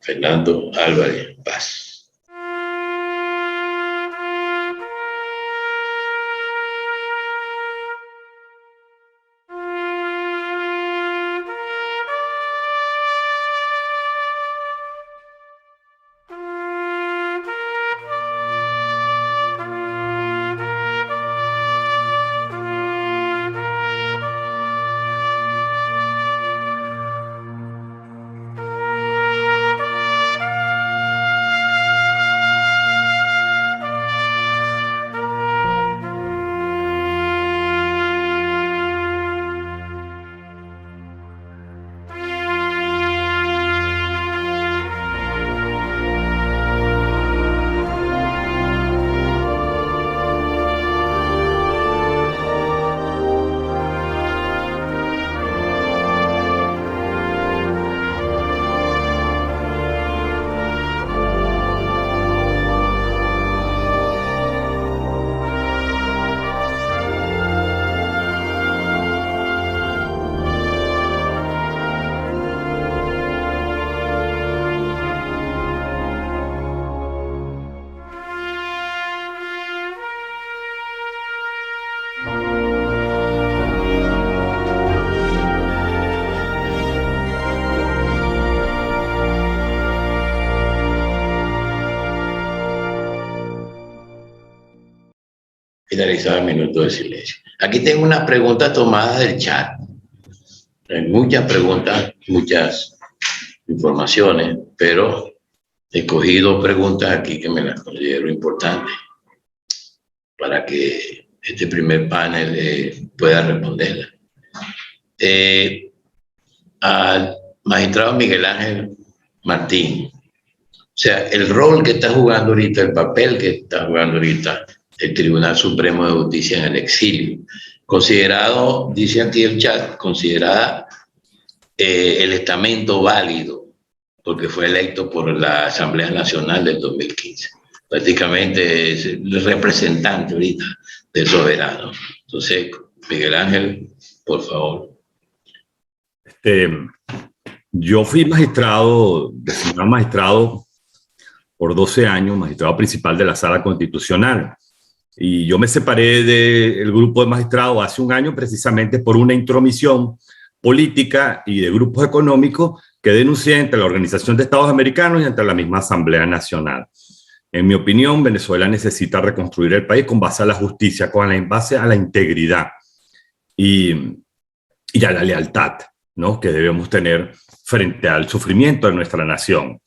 A: Fernando Álvarez Paz. Finalizado el minuto de silencio. Aquí tengo unas preguntas tomadas del chat. Hay muchas preguntas, muchas informaciones, pero he escogido preguntas aquí que me las considero importantes para que este primer panel pueda responderlas. Al magistrado Miguel Ángel Martín, o sea, el rol que está jugando ahorita, el papel que está jugando ahorita el Tribunal Supremo de Justicia en el exilio, considerado, dice aquí el chat, considerada el estamento válido, porque fue electo por la Asamblea Nacional del 2015. Prácticamente es el representante ahorita del soberano. Entonces, Miguel Ángel, por favor.
C: Yo fui magistrado, designado magistrado por 12 años, magistrado principal de la Sala Constitucional. Y yo me separé del grupo de magistrados hace un año precisamente por una intromisión política y de grupos económicos que denuncié entre la Organización de Estados Americanos y entre la misma Asamblea Nacional. En mi opinión, Venezuela necesita reconstruir el país con base a la justicia, con base a la integridad y a la lealtad, ¿no?, que debemos tener frente al sufrimiento de nuestra nación.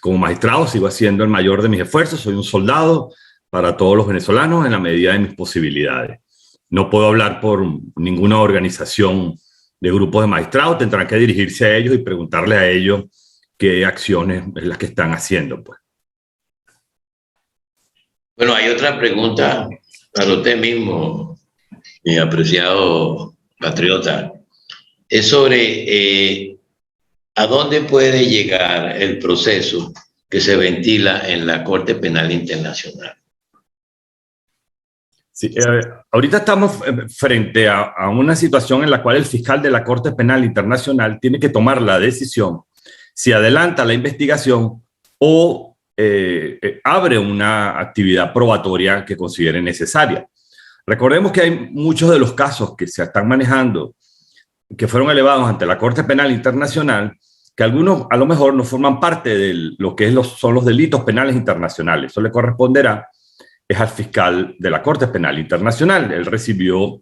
C: Como magistrado sigo haciendo el mayor de mis esfuerzos, soy un soldado para todos los venezolanos en la medida de mis posibilidades. No puedo hablar por ninguna organización de grupos de magistrados, tendrán que dirigirse a ellos y preguntarle a ellos qué acciones es las que están haciendo, pues.
A: Bueno, hay otra pregunta para usted mismo, mi apreciado patriota. Es sobre a dónde puede llegar el proceso que se ventila en la Corte Penal Internacional.
C: Sí, ahorita estamos frente a una situación en la cual el fiscal de la Corte Penal Internacional tiene que tomar la decisión si adelanta la investigación o abre una actividad probatoria que considere necesaria. Recordemos que hay muchos de los casos que se están manejando, que fueron elevados ante la Corte Penal Internacional, que algunos a lo mejor no forman parte de lo que son los delitos penales internacionales. Eso le corresponderá es al fiscal de la Corte Penal Internacional. Él recibió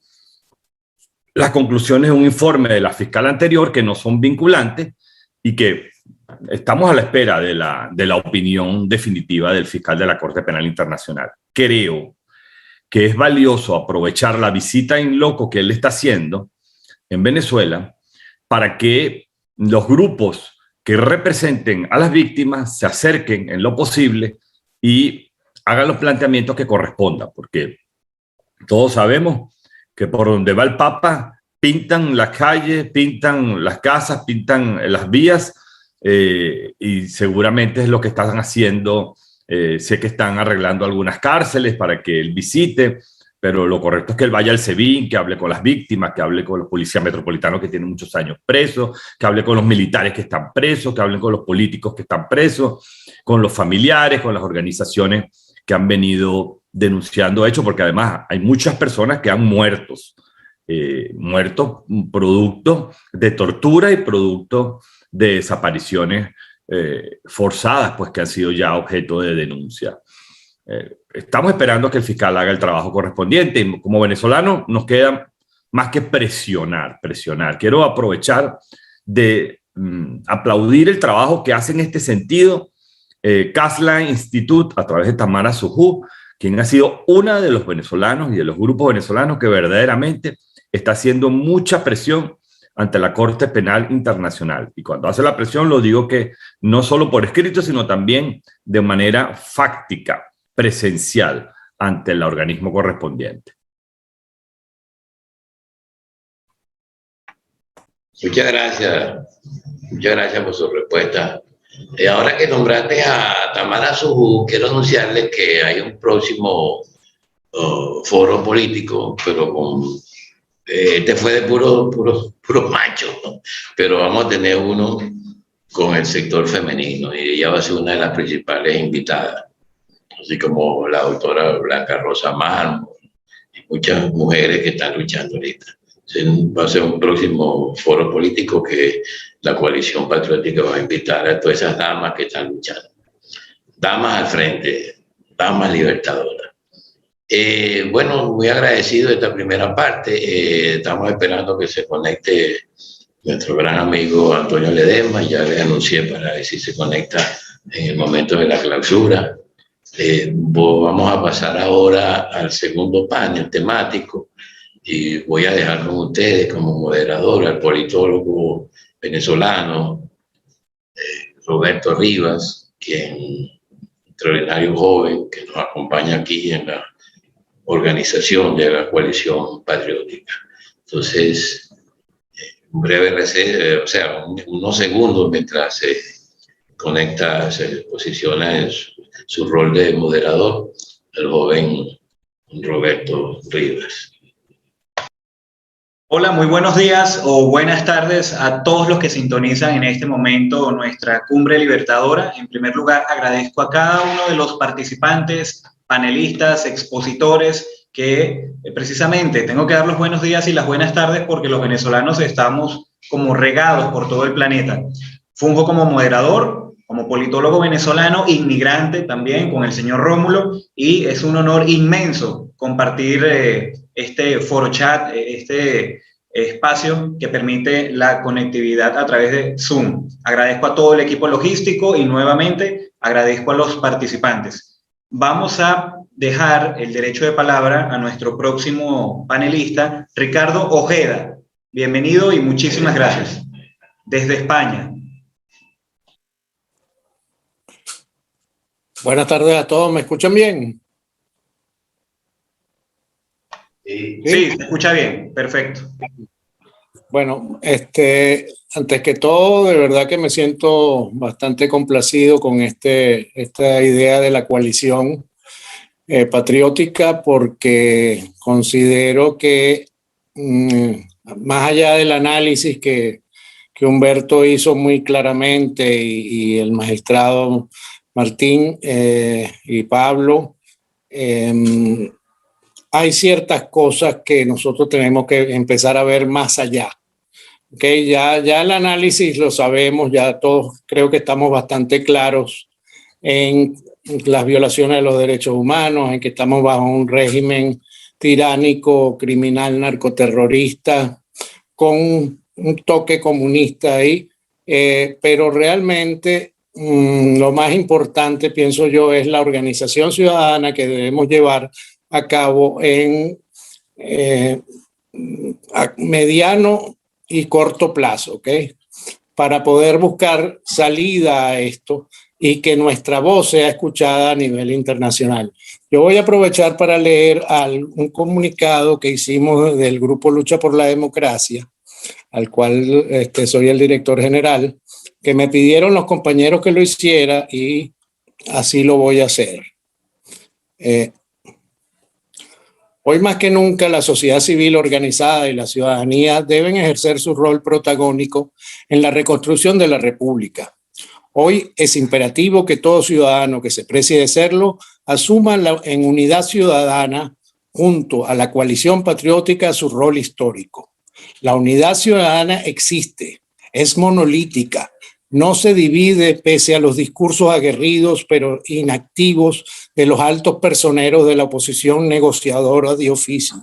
C: las conclusiones de un informe de la fiscal anterior que no son vinculantes y que estamos a la espera de la opinión definitiva del fiscal de la Corte Penal Internacional. Creo que es valioso aprovechar la visita in loco que él está haciendo en Venezuela para que los grupos que representen a las víctimas se acerquen en lo posible y hagan los planteamientos que correspondan, porque todos sabemos que por donde va el Papa pintan las calles, pintan las casas, pintan las vías, y seguramente es lo que están haciendo. Sé que están arreglando algunas cárceles para que él visite, pero lo correcto es que él vaya al SEBIN, que hable con las víctimas, que hable con los policías metropolitanos que tienen muchos años presos, que hable con los militares que están presos, que hable con los políticos que están presos, con los familiares, con las organizaciones que han venido denunciando hechos, porque además hay muchas personas que han muertos producto de tortura y producto de desapariciones forzadas, pues que han sido ya objeto de denuncia. Estamos esperando que el fiscal haga el trabajo correspondiente y como venezolanos nos queda más que presionar. Quiero aprovechar de aplaudir el trabajo que hace en este sentido Casla Institute a través de Tamara Sujú, quien ha sido una de los venezolanos y de los grupos venezolanos que verdaderamente está haciendo mucha presión ante la Corte Penal Internacional. Y cuando hace la presión lo digo que no solo por escrito, sino también de manera fáctica, presencial, ante el organismo correspondiente.
A: Muchas gracias por su respuesta. Ahora que nombraste a Tamara Sujú, quiero anunciarles que hay un próximo foro político, pero con este fue de puros machos, ¿no? Pero vamos a tener uno con el sector femenino y ella va a ser una de las principales invitadas, así como la doctora Blanca Rosa Mármol y muchas mujeres que están luchando ahorita. Va a ser un próximo foro político que la Coalición Patriótica va a invitar a todas esas damas que están luchando. Damas al frente, damas libertadoras. Bueno, muy agradecido de esta primera parte. Estamos esperando que se conecte nuestro gran amigo Antonio Ledesma. Ya le anuncié para ver si se conecta en el momento de la clausura. Vamos a pasar ahora al segundo panel temático y voy a dejar con ustedes como moderador al politólogo venezolano Roberto Rivas, quien extraordinario joven que nos acompaña aquí en la organización de la Coalición Patriótica. Entonces, un breve unos segundos mientras se conecta, se posiciona en su rol de moderador, el joven Roberto Rivas.
E: Hola, muy buenos días o buenas tardes a todos los que sintonizan en este momento nuestra Cumbre Libertadora. En primer lugar, agradezco a cada uno de los participantes, panelistas, expositores, que precisamente tengo que dar los buenos días y las buenas tardes porque los venezolanos estamos como regados por todo el planeta. Funjo como moderador, como politólogo venezolano, inmigrante también con el señor Rómulo, y es un honor inmenso compartir este foro chat, este espacio que permite la conectividad a través de Zoom. Agradezco a todo el equipo logístico y nuevamente agradezco a los participantes. Vamos a dejar el derecho de palabra a nuestro próximo panelista, Ricardo Ojeda. Bienvenido y muchísimas gracias. Desde España.
F: Buenas tardes a todos, ¿me escuchan bien?
E: Sí, se escucha bien, perfecto.
F: Bueno, antes que todo, de verdad que me siento bastante complacido con esta idea de la coalición patriótica, porque considero que más allá del análisis que Humberto hizo muy claramente y el magistrado Martín y Pablo, hay ciertas cosas que nosotros tenemos que empezar a ver más allá. Okay, ya el análisis lo sabemos, ya todos creo que estamos bastante claros en las violaciones de los derechos humanos, en que estamos bajo un régimen tiránico, criminal, narcoterrorista, con un toque comunista ahí, pero realmente lo más importante, pienso yo, es la organización ciudadana que debemos llevar a cabo en a mediano y corto plazo, ¿ok? Para poder buscar salida a esto y que nuestra voz sea escuchada a nivel internacional. Yo voy a aprovechar para leer un comunicado que hicimos del Grupo Lucha por la Democracia, al cual soy el director general, que me pidieron los compañeros que lo hiciera y así lo voy a hacer. Hoy más que nunca la sociedad civil organizada y la ciudadanía deben ejercer su rol protagónico en la reconstrucción de la República. Hoy es imperativo que todo ciudadano que se precie de serlo asuma en unidad ciudadana junto a la coalición patriótica su rol histórico. La unidad ciudadana existe, es monolítica, no se divide pese a los discursos aguerridos pero inactivos de los altos personeros de la oposición negociadora de oficio.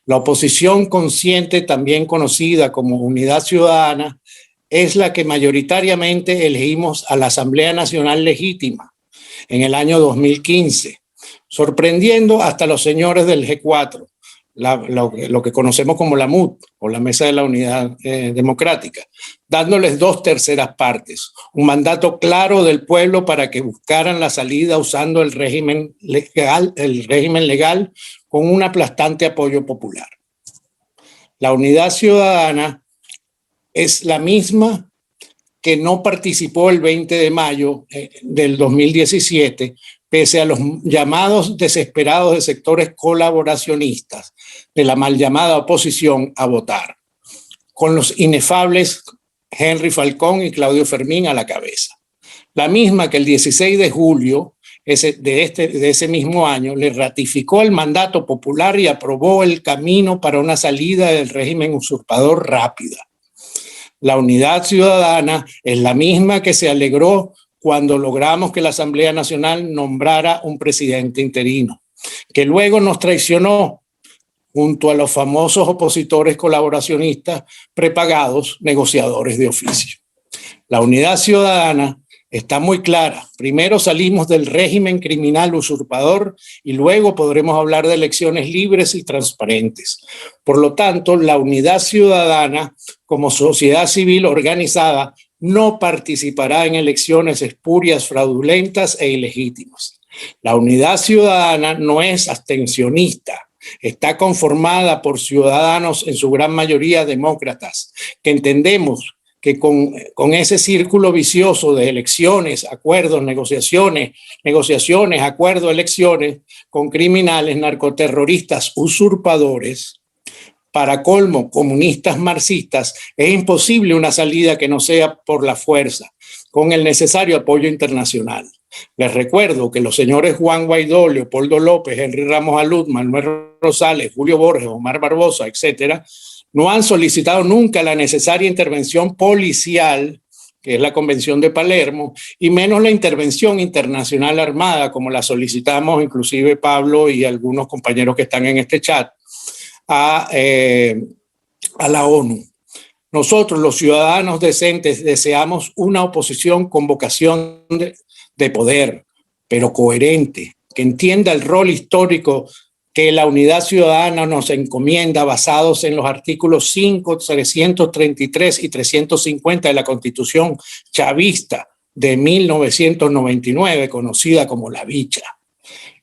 F: La oposición consciente, también conocida como Unidad Ciudadana, es la que mayoritariamente elegimos a la Asamblea Nacional Legítima en el año 2015, sorprendiendo hasta los señores del G4, lo que conocemos como la MUD, o la Mesa de la Unidad Democrática, dándoles 2/3 partes, un mandato claro del pueblo para que buscaran la salida usando el régimen legal con un aplastante apoyo popular. La Unidad Ciudadana es la misma que no participó el 20 de mayo del 2017, pese a los llamados desesperados de sectores colaboracionistas de la mal llamada oposición a votar, con los inefables Henry Falcón y Claudio Fermín a la cabeza. La misma que el 16 de julio de ese mismo año le ratificó el mandato popular y aprobó el camino para una salida del régimen usurpador rápida. La Unidad Ciudadana es la misma que se alegró cuando logramos que la Asamblea Nacional nombrara un presidente interino, que luego nos traicionó junto a los famosos opositores colaboracionistas prepagados, negociadores de oficio. La Unidad Ciudadana está muy clara. Primero salimos del régimen criminal usurpador y luego podremos hablar de elecciones libres y transparentes. Por lo tanto, la Unidad Ciudadana, como sociedad civil organizada, no participará en elecciones espurias, fraudulentas e ilegítimas. La Unidad Ciudadana no es abstencionista. Está conformada por ciudadanos, en su gran mayoría demócratas, que entendemos que con ese círculo vicioso de elecciones, acuerdos, negociaciones, acuerdos, elecciones, con criminales, narcoterroristas, usurpadores, para colmo, comunistas marxistas, es imposible una salida que no sea por la fuerza, con el necesario apoyo internacional. Les recuerdo que los señores Juan Guaidó, Leopoldo López, Henry Ramos Alud, Manuel Rosales, Julio Borges, Omar Barbosa, etcétera, no han solicitado nunca la necesaria intervención policial, que es la Convención de Palermo, y menos la intervención internacional armada, como la solicitamos inclusive Pablo y algunos compañeros que están en este chat, a la ONU. Nosotros, los ciudadanos decentes, deseamos una oposición con vocación de poder, pero coherente, que entienda el rol histórico que la Unidad Ciudadana nos encomienda, basados en los artículos 5, 333 y 350 de la Constitución chavista de 1999, conocida como la Bicha.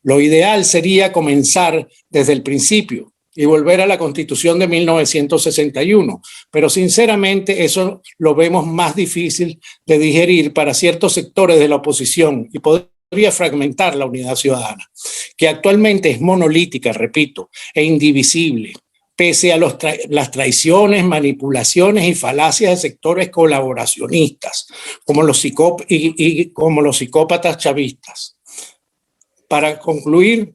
F: Lo ideal sería comenzar desde el principio y volver a la Constitución de 1961, pero sinceramente eso lo vemos más difícil de digerir para ciertos sectores de la oposición y podría fragmentar la Unidad Ciudadana, que actualmente es monolítica, repito, e indivisible, pese a las traiciones, manipulaciones y falacias de sectores colaboracionistas, como los psicópatas chavistas. Para concluir,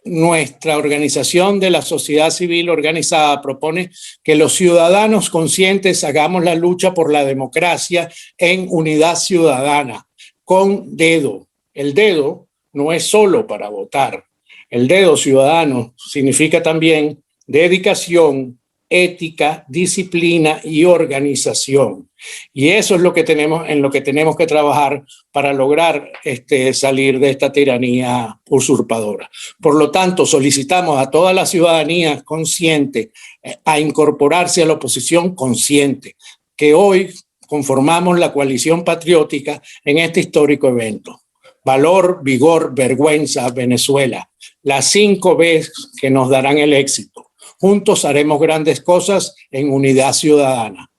F: nuestra organización de la sociedad civil organizada propone que los ciudadanos conscientes hagamos la lucha por la democracia en unidad ciudadana, con dedo. El dedo no es solo para votar. El dedo ciudadano significa también dedicación, ética, disciplina y organización. Y eso es lo que en lo que tenemos que trabajar para lograr salir de esta tiranía usurpadora. Por lo tanto, solicitamos a toda la ciudadanía consciente a incorporarse a la oposición consciente, que hoy conformamos la coalición patriótica en este histórico evento. Valor, vigor, vergüenza, Venezuela. Las 5 Bs que nos darán el éxito. Juntos haremos grandes cosas en unidad ciudadana.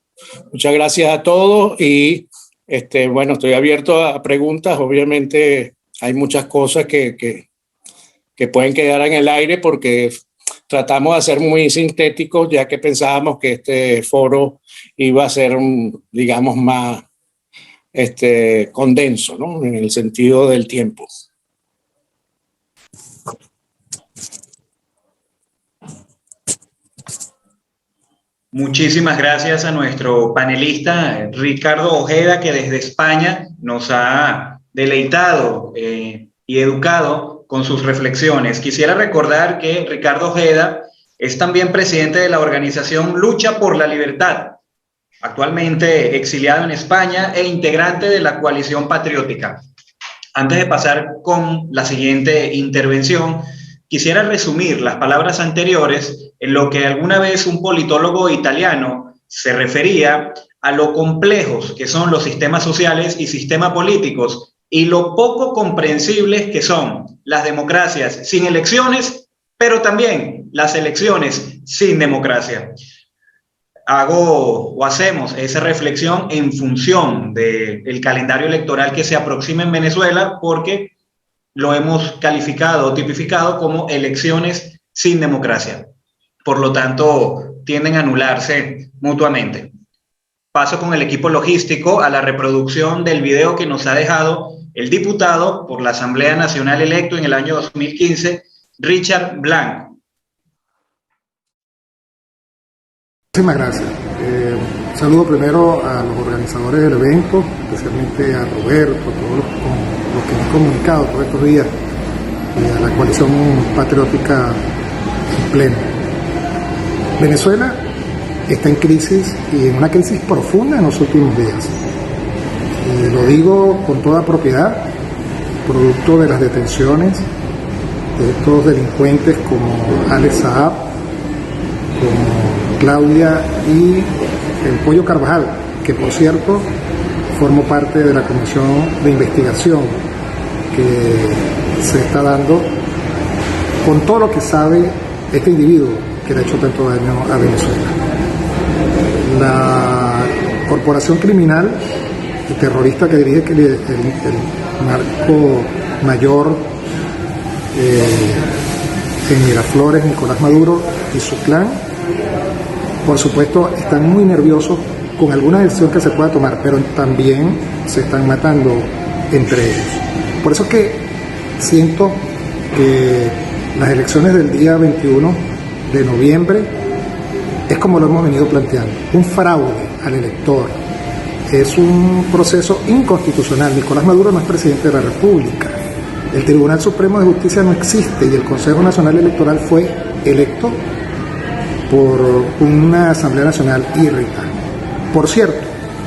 F: Muchas gracias a todos y bueno, estoy abierto a preguntas. Obviamente hay muchas cosas que pueden quedar en el aire porque tratamos de ser muy sintéticos, ya que pensábamos que este foro iba a ser, digamos, más condenso, ¿no? En el sentido del tiempo.
E: Muchísimas gracias a nuestro panelista Ricardo Ojeda, que desde España nos ha deleitado y educado con sus reflexiones. Quisiera recordar que Ricardo Ojeda es también presidente de la organización Lucha por la Libertad, actualmente exiliado en España e integrante de la coalición patriótica. Antes de pasar con la siguiente intervención, quisiera resumir las palabras anteriores en lo que alguna vez un politólogo italiano se refería a lo complejos que son los sistemas sociales y sistemas políticos y lo poco comprensibles que son las democracias sin elecciones, pero también las elecciones sin democracia. Hacemos esa reflexión en función del calendario electoral que se aproxima en Venezuela, porque lo hemos calificado o tipificado como elecciones sin democracia. Por lo tanto, tienden a anularse mutuamente. Paso con el equipo logístico a la reproducción del video que nos ha dejado el diputado por la Asamblea Nacional electo en el año 2015, Richard Blanc.
G: Muchísimas gracias. Saludo primero a los organizadores del evento, especialmente a Roberto, a todos los que me han comunicado todos estos días, a la coalición patriótica en pleno. Venezuela está en crisis y en una crisis profunda en los últimos días. Lo digo con toda propiedad, producto de las detenciones de estos delincuentes como Alex Saab, como Claudia y el Pollo Carvajal, que por cierto formó parte de la comisión de investigación que se está dando con todo lo que sabe este individuo que le ha hecho tanto daño a Venezuela. La corporación criminal y terrorista que dirige el narco mayor en Miraflores, Nicolás Maduro y su clan, por supuesto, están muy nerviosos con alguna decisión que se pueda tomar, pero también se están matando entre ellos. Por eso que siento que las elecciones del día 21 de noviembre es como lo hemos venido planteando, un fraude al elector. Es un proceso inconstitucional. Nicolás Maduro no es presidente de la República. El Tribunal Supremo de Justicia no existe y el Consejo Nacional Electoral fue electo por una Asamblea Nacional híbrida. Por cierto,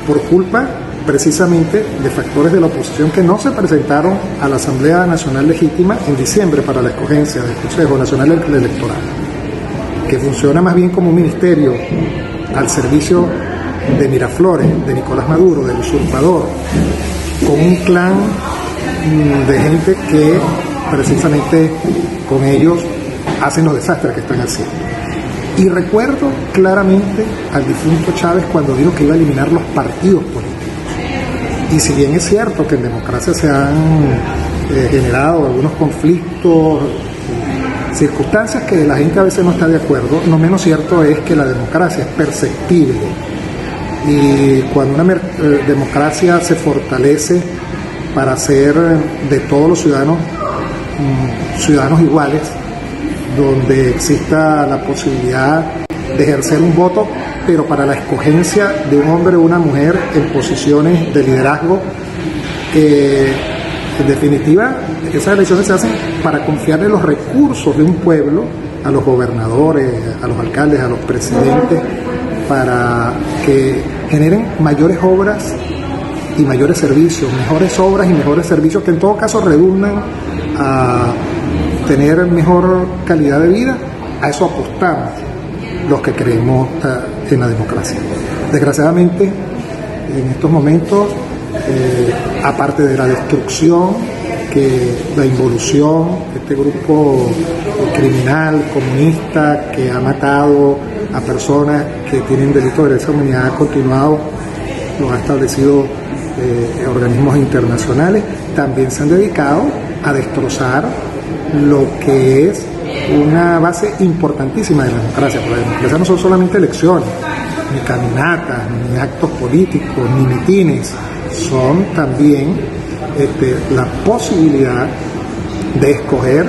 G: por culpa precisamente de factores de la oposición que no se presentaron a la Asamblea Nacional Legítima en diciembre para la escogencia del Consejo Nacional Electoral, que funciona más bien como un ministerio al servicio de Miraflores, de Nicolás Maduro, del usurpador, con un clan de gente que precisamente con ellos hacen los desastres que están haciendo. Y recuerdo claramente al difunto Chávez cuando dijo que iba a eliminar los partidos políticos. Y si bien es cierto que en democracia se han generado algunos conflictos, circunstancias que la gente a veces no está de acuerdo, no menos cierto es que la democracia es perceptible. Y cuando una democracia se fortalece para hacer de todos los ciudadanos ciudadanos iguales, donde exista la posibilidad de ejercer un voto, pero para la escogencia de un hombre o una mujer en posiciones de liderazgo que En definitiva, esas elecciones se hacen para confiarle los recursos de un pueblo a los gobernadores, a los alcaldes, a los presidentes, para que generen mayores obras y mayores servicios, mejores obras y mejores servicios que en todo caso redundan a tener mejor calidad de vida. A eso apostamos los que creemos en la democracia. Desgraciadamente, en estos momentos, aparte de la destrucción, la involución, este grupo criminal, comunista, que ha matado a personas que tienen delitos de lesa humanidad, ha continuado, lo ha establecido organismos internacionales, también se han dedicado a destrozar lo que es una base importantísima de la democracia. Porque la democracia no son solamente elecciones, ni caminatas, ni actos políticos, ni mitines, son también la posibilidad de escoger,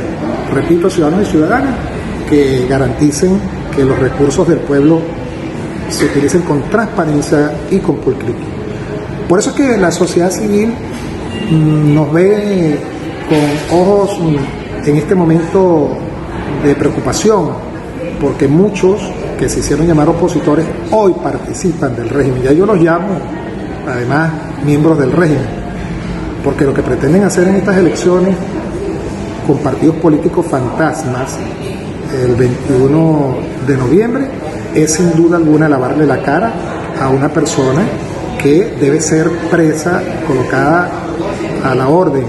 G: repito, ciudadanos y ciudadanas que garanticen que los recursos del pueblo se utilicen con transparencia y con pulcritud. Por eso es que la sociedad civil nos ve con ojos en este momento de preocupación, porque muchos que se hicieron llamar opositores hoy participan del régimen. Ya yo los llamo, además, miembros del régimen, porque lo que pretenden hacer en estas elecciones con partidos políticos fantasmas el 21 de noviembre es sin duda alguna lavarle la cara a una persona que debe ser presa, colocada a la orden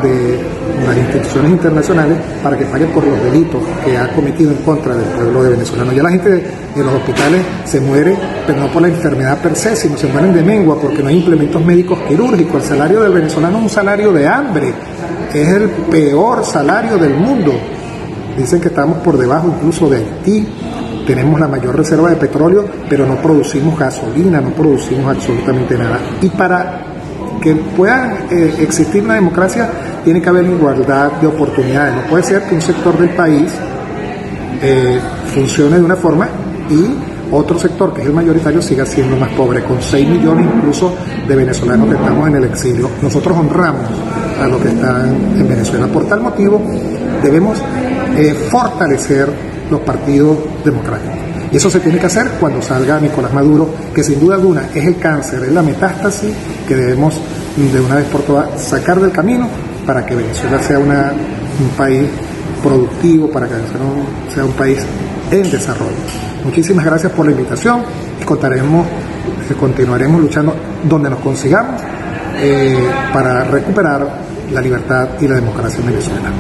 G: de las instituciones internacionales para que pague por los delitos que ha cometido en contra del pueblo de venezolano. Ya la gente en los hospitales se muere, pero no por la enfermedad per se, sino se mueren de mengua porque no hay implementos médicos quirúrgicos. El salario del venezolano es un salario de hambre, es el peor salario del mundo. Dicen que estamos por debajo incluso de Haití. Tenemos la mayor reserva de petróleo, pero no producimos gasolina, no producimos absolutamente nada. Y para que pueda existir una democracia, tiene que haber igualdad de oportunidades. No puede ser que un sector del país funcione de una forma y otro sector, que es el mayoritario, siga siendo más pobre, con 6 millones incluso de venezolanos que estamos en el exilio. Nosotros honramos a los que están en Venezuela. Por tal motivo, debemos fortalecer los partidos democráticos. Y eso se tiene que hacer cuando salga Nicolás Maduro, que sin duda alguna es el cáncer, es la metástasis que debemos de una vez por todas sacar del camino para que Venezuela sea un país productivo, para que Venezuela sea un país en desarrollo. Muchísimas gracias por la invitación y continuaremos luchando donde nos consigamos para recuperar la libertad y la democracia en Venezuela.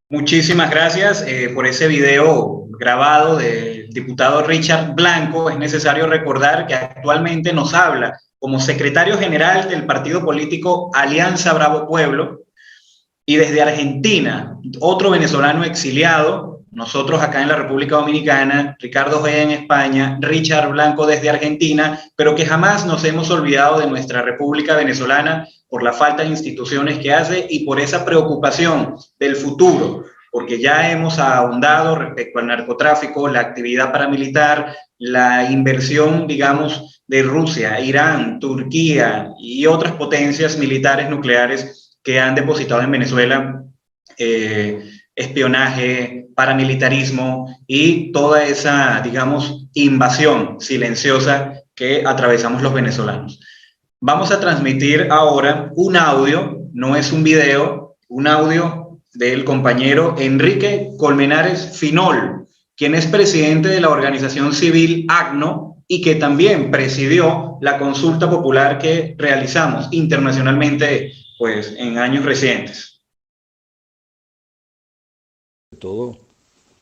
E: Muchísimas gracias por ese video grabado del diputado Richard Blanco. Es necesario recordar que actualmente nos habla como secretario general del partido político Alianza Bravo Pueblo, y desde Argentina, otro venezolano exiliado, nosotros acá en la República Dominicana, Ricardo G. en España, Richard Blanco desde Argentina, pero que jamás nos hemos olvidado de nuestra República Venezolana por la falta de instituciones que hace y por esa preocupación del futuro, porque ya hemos ahondado respecto al narcotráfico, la actividad paramilitar, la inversión, digamos, de Rusia, Irán, Turquía y otras potencias militares nucleares que han depositado en Venezuela espionaje, paramilitarismo y toda esa, digamos, invasión silenciosa que atravesamos los venezolanos. Vamos a transmitir ahora un audio, no es un video, un audio del compañero Enrique Colmenares Finol, quien es presidente de la organización civil ACNO y que también presidió la consulta popular que realizamos internacionalmente, pues, en años recientes.
H: Todo,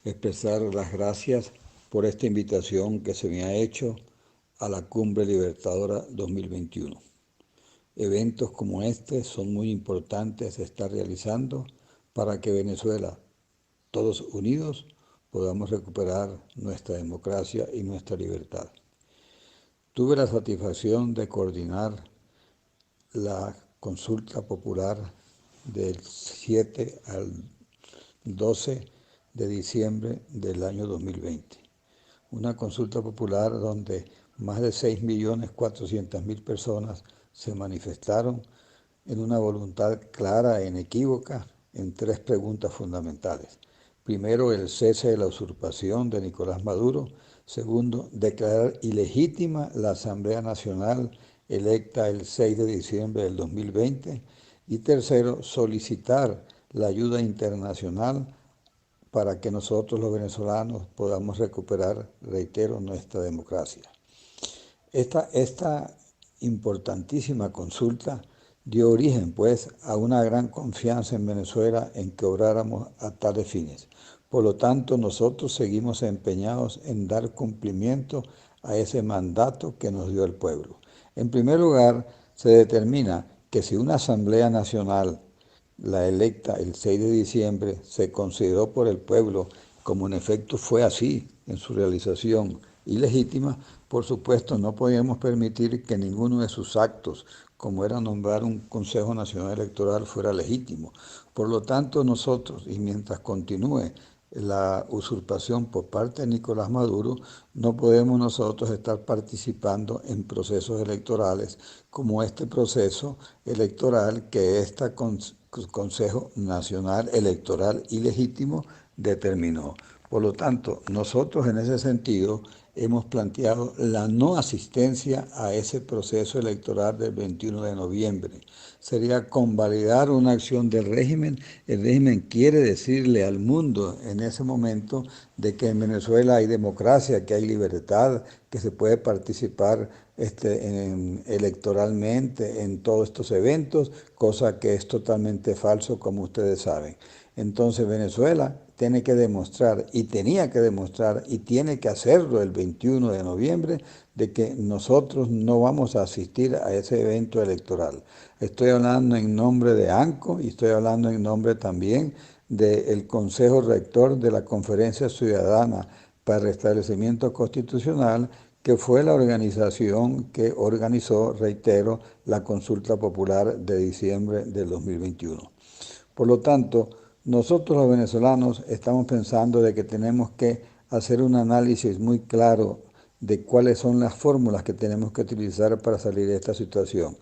H: expresar las gracias por esta invitación que se me ha hecho a la Cumbre Libertadora 2021. Eventos como este son muy importantes de estar realizando para que Venezuela, todos unidos, podamos recuperar nuestra democracia y nuestra libertad. Tuve la satisfacción de coordinar la consulta popular del 7 al 12 de diciembre del año 2020. Una consulta popular donde más de 6.400.000 personas se manifestaron en una voluntad clara e inequívoca en tres preguntas fundamentales. Primero, el cese de la usurpación de Nicolás Maduro. Segundo, declarar ilegítima la Asamblea Nacional electa el 6 de diciembre del 2020. Y tercero, solicitar la ayuda internacional para que nosotros los venezolanos podamos recuperar, reitero, nuestra democracia. Esta importantísima consulta dio origen, pues, a una gran confianza en Venezuela en que obráramos a tales fines. Por lo tanto, nosotros seguimos empeñados en dar cumplimiento a ese mandato que nos dio el pueblo. En primer lugar, se determina que si una Asamblea Nacional, la electa el 6 de diciembre, se consideró por el pueblo, como en efecto fue así en su realización, ilegítima, por supuesto no podíamos permitir que ninguno de sus actos, como era nombrar un Consejo Nacional Electoral, fuera legítimo. Por lo tanto, nosotros, y mientras continúe la usurpación por parte de Nicolás Maduro, no podemos nosotros estar participando en procesos electorales como este proceso electoral que este Consejo Nacional Electoral ilegítimo determinó. Por lo tanto, nosotros en ese sentido hemos planteado la no asistencia a ese proceso electoral del 21 de noviembre. Sería convalidar una acción del régimen. El régimen quiere decirle al mundo en ese momento de que en Venezuela hay democracia, que hay libertad, que se puede participar electoralmente en todos estos eventos, cosa que es totalmente falso, como ustedes saben. Entonces Venezuela tiene que demostrar, y tenía que demostrar, y tiene que hacerlo el 21 de noviembre, de que nosotros no vamos a asistir a ese evento electoral. Estoy hablando en nombre de ANCO y estoy hablando en nombre también del Consejo Rector de la Conferencia Ciudadana para el Restablecimiento Constitucional, que fue la organización que organizó, reitero, la consulta popular de diciembre del 2021. Por lo tanto, nosotros los venezolanos estamos pensando de que tenemos que hacer un análisis muy claro de cuáles son las fórmulas que tenemos que utilizar para salir de esta situación.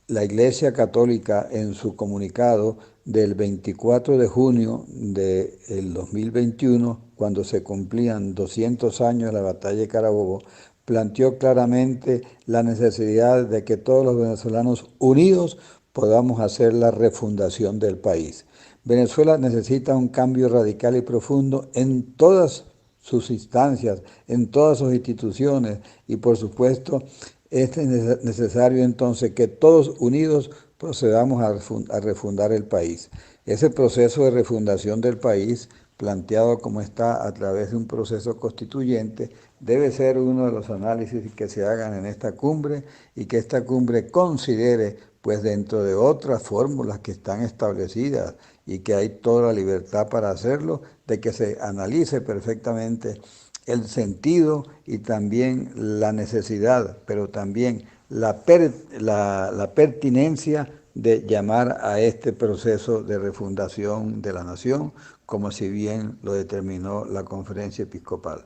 H: La Iglesia Católica, en su comunicado del 24 de junio del 2021, cuando se cumplían 200 años de la batalla de Carabobo, planteó claramente la necesidad de que todos los venezolanos unidos podamos hacer la refundación del país. Venezuela necesita un cambio radical y profundo en todas sus instancias, en todas sus instituciones, y por supuesto es necesario entonces que todos unidos procedamos a refundar el país. Ese proceso de refundación del país, planteado como está a través de un proceso constituyente, debe ser uno de los análisis que se hagan en esta cumbre, y que esta cumbre considere, pues dentro de otras fórmulas que están establecidas y que hay toda la libertad para hacerlo, de que se analice perfectamente el sentido y también la necesidad, pero también la pertinencia de llamar a este proceso de refundación de la nación, como si bien lo determinó la Conferencia Episcopal.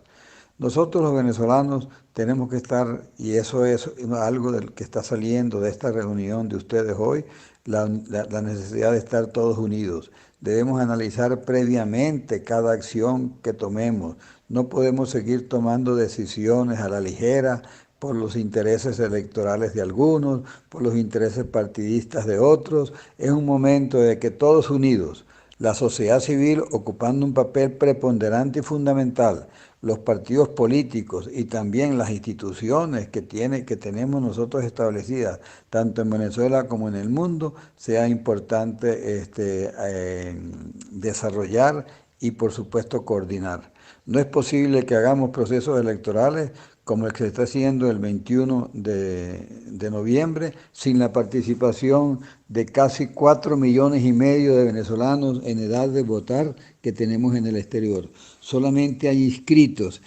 H: Nosotros los venezolanos tenemos que estar, y eso es algo del que está saliendo de esta reunión de ustedes hoy, la necesidad de estar todos unidos. Debemos analizar previamente cada acción que tomemos. No podemos seguir tomando decisiones a la ligera por los intereses electorales de algunos, por los intereses partidistas de otros. Es un momento de que todos unidos, la sociedad civil ocupando un papel preponderante y fundamental, los partidos políticos y también las instituciones que tenemos nosotros establecidas, tanto en Venezuela como en el mundo, sea importante desarrollar y por supuesto coordinar. No es posible que hagamos procesos electorales como el que se está haciendo el 21 de noviembre, sin la participación de casi 4,5 millones de venezolanos en edad de votar que tenemos en el exterior. Solamente hay inscritos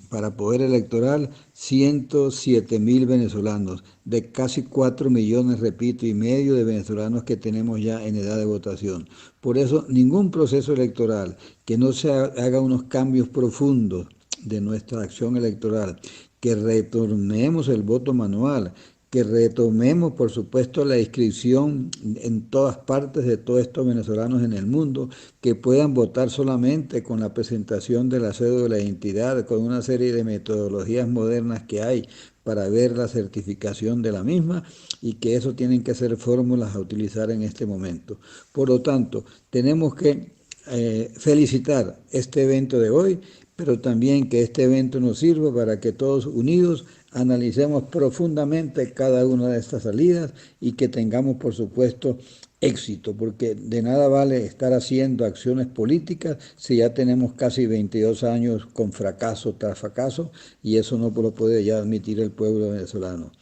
H: para poder electoral 107,000 venezolanos, de casi 4 millones, repito, y medio de venezolanos que tenemos ya en edad de votación. Por eso, ningún proceso electoral que no se haga unos cambios profundos de nuestra acción electoral, que retornemos el voto manual, que retomemos, por supuesto, la inscripción en todas partes de todos estos venezolanos en el mundo, que puedan votar solamente con la presentación de la cédula de identidad, con una serie de metodologías modernas que hay para ver la certificación de la misma, y que eso tienen que ser fórmulas a utilizar en este momento. Por lo tanto, tenemos que felicitar este evento de hoy, pero también que este evento nos sirva para que todos unidos analicemos profundamente cada una de estas salidas y que tengamos, por supuesto, éxito, porque de nada vale estar haciendo acciones políticas si ya tenemos casi 22 años con fracaso tras fracaso, y eso no lo puede ya admitir el pueblo venezolano.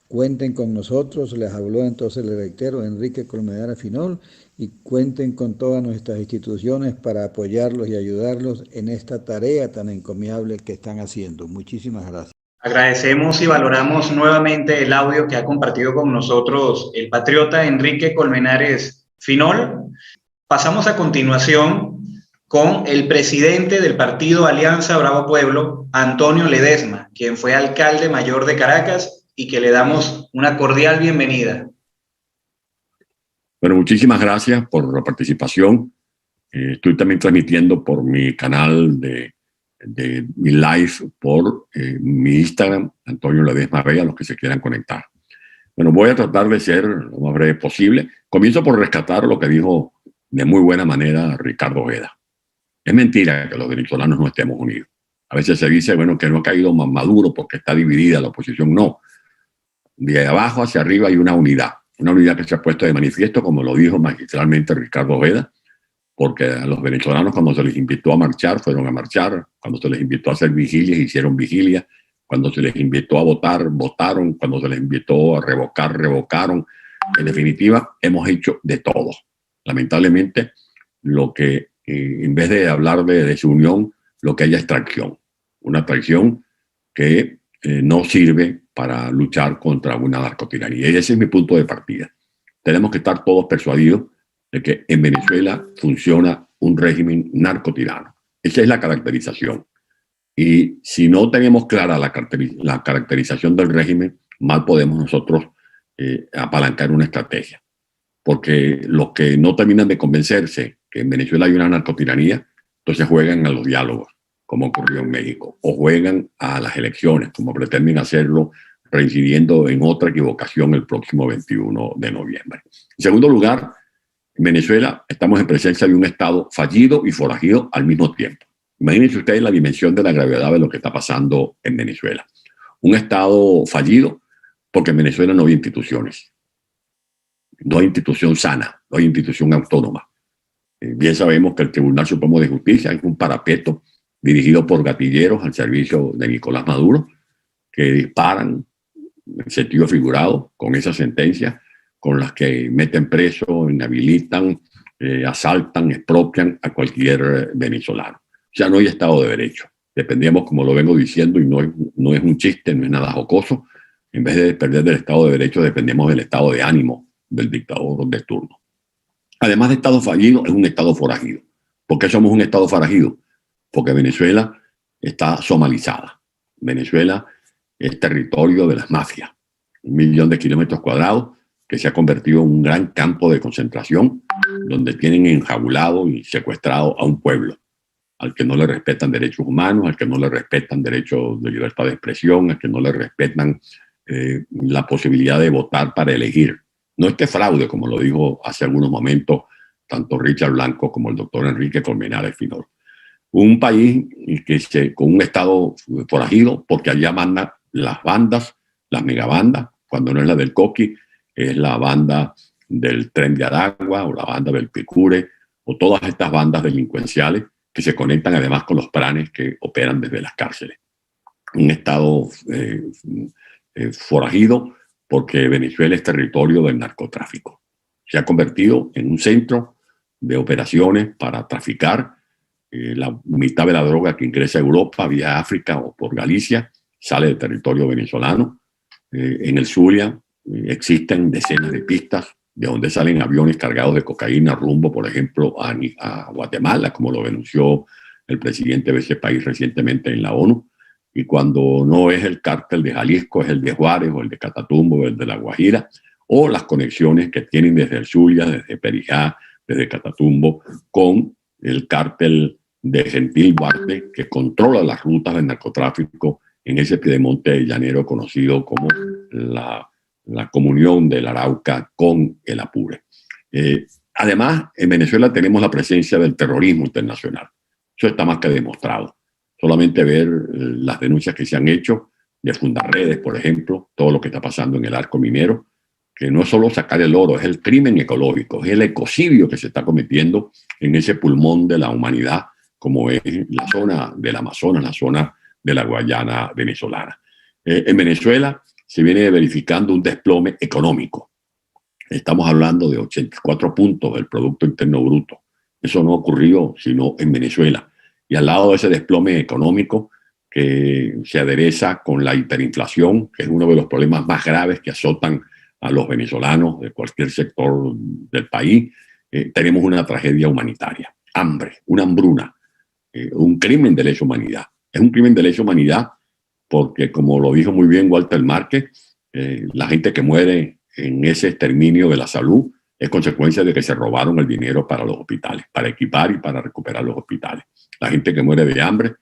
H: Cuenten con nosotros, les habló entonces el rector Enrique Colmenares Finol, y cuenten con todas nuestras instituciones para apoyarlos y ayudarlos en esta tarea tan encomiable que están haciendo. Muchísimas gracias.
E: Agradecemos y valoramos nuevamente el audio que ha compartido con nosotros el patriota Enrique Colmenares Finol. Pasamos a continuación con el presidente del partido Alianza Bravo Pueblo, Antonio Ledesma, quien fue alcalde mayor de Caracas y que le damos una cordial bienvenida.
I: Bueno, muchísimas gracias por la participación. Estoy también transmitiendo por mi canal de mi live por mi Instagram, Antonio Ledesma Vega, los que se quieran conectar. Bueno, voy a tratar de ser lo más breve posible. Comienzo por rescatar lo que dijo de muy buena manera Ricardo Ojeda. Es mentira que los venezolanos no estemos unidos. A veces se dice, bueno, que no ha caído Maduro porque está dividida la oposición. No. De abajo hacia arriba hay una unidad que se ha puesto de manifiesto, como lo dijo magistralmente Ricardo Ojeda, porque a los venezolanos cuando se les invitó a marchar, fueron a marchar, cuando se les invitó a hacer vigilias, hicieron vigilias, cuando se les invitó a votar, votaron, cuando se les invitó a revocar, revocaron. En definitiva, hemos hecho de todo. Lamentablemente, lo que en vez de hablar de desunión, lo que hay es traición. Una traición que no sirve para luchar contra una narcotiranía. Y ese es mi punto de partida. Tenemos que estar todos persuadidos de que en Venezuela funciona un régimen narcotirano. Esa es la caracterización. Y si no tenemos clara la caracterización del régimen, mal podemos nosotros apalancar una estrategia. Porque los que no terminan de convencerse que en Venezuela hay una narcotiranía, entonces juegan a los diálogos, como ocurrió en México, o juegan a las elecciones, como pretenden hacerlo, reincidiendo en otra equivocación el próximo 21 de noviembre. En segundo lugar, en Venezuela estamos en presencia de un Estado fallido y forajido al mismo tiempo. Imagínense ustedes la dimensión de la gravedad de lo que está pasando en Venezuela. Un Estado fallido porque en Venezuela no hay instituciones. No hay institución sana, no hay institución autónoma. Bien sabemos que el Tribunal Supremo de Justicia es un parapeto dirigido por gatilleros al servicio de Nicolás Maduro, que disparan en sentido figurado con esas sentencias, con las que meten preso, inhabilitan, asaltan, expropian a cualquier venezolano. O sea, no hay Estado de Derecho. Dependemos, como lo vengo diciendo, y no es un chiste, no es nada jocoso. En vez de depender del Estado de Derecho, dependemos del estado de ánimo del dictador de turno. Además de Estado fallido, es un Estado forajido. ¿Por qué somos un Estado forajido? Porque Venezuela está somalizada. Venezuela es territorio de las mafias. 1 millón de kilómetros cuadrados que se ha convertido en un gran campo de concentración donde tienen enjaulado y secuestrado a un pueblo al que no le respetan derechos humanos, al que no le respetan derechos de libertad de expresión, al que no le respetan la posibilidad de votar para elegir. No este fraude, como lo dijo hace algunos momentos tanto Richard Blanco como el doctor Enrique Colmenares Finol. Un país con un Estado forajido, porque allá mandan las bandas, las megabandas, cuando no es la del Coqui, es la banda del Tren de Aragua o la banda del Picure, o todas estas bandas delincuenciales que se conectan además con los planes que operan desde las cárceles. Un Estado forajido porque Venezuela es territorio del narcotráfico. Se ha convertido en un centro de operaciones para traficar. La mitad de la droga que ingresa a Europa vía África o por Galicia sale del territorio venezolano. En el Zulia existen decenas de pistas de donde salen aviones cargados de cocaína rumbo, por ejemplo, a Guatemala, como lo denunció el presidente de ese país recientemente en la ONU. y cuando no es el cártel de Jalisco, es el de Juárez o el de Catatumbo o el de La Guajira, o las conexiones que tienen desde el Zulia, desde Perijá, desde Catatumbo, con el cártel de Gentil Duarte, que controla las rutas del narcotráfico en ese piedemonte llanero conocido como la comunión del Arauca con el Apure. Además, en Venezuela tenemos la presencia del terrorismo internacional. Eso está más que demostrado. Solamente ver las denuncias que se han hecho de Fundarredes, por ejemplo, todo lo que está pasando en el arco minero, que no es solo sacar el oro, es el crimen ecológico, es el ecocidio que se está cometiendo en ese pulmón de la humanidad, como es la zona del Amazonas, la zona de la Guayana venezolana. En Venezuela se viene verificando un desplome económico. Estamos hablando de 84 puntos del Producto Interno Bruto. Eso no ocurrió sino en Venezuela. Y al lado de ese desplome económico que se adereza con la hiperinflación, que es uno de los problemas más graves que azotan a los venezolanos de cualquier sector del país, tenemos una tragedia humanitaria. Hambre, una hambruna, un crimen de lesa humanidad. Es un crimen de lesa humanidad porque, como lo dijo muy bien Walter Márquez, la gente que muere en ese exterminio de la salud es consecuencia de que se robaron el dinero para los hospitales, para equipar y para recuperar los hospitales. La gente que muere de hambre,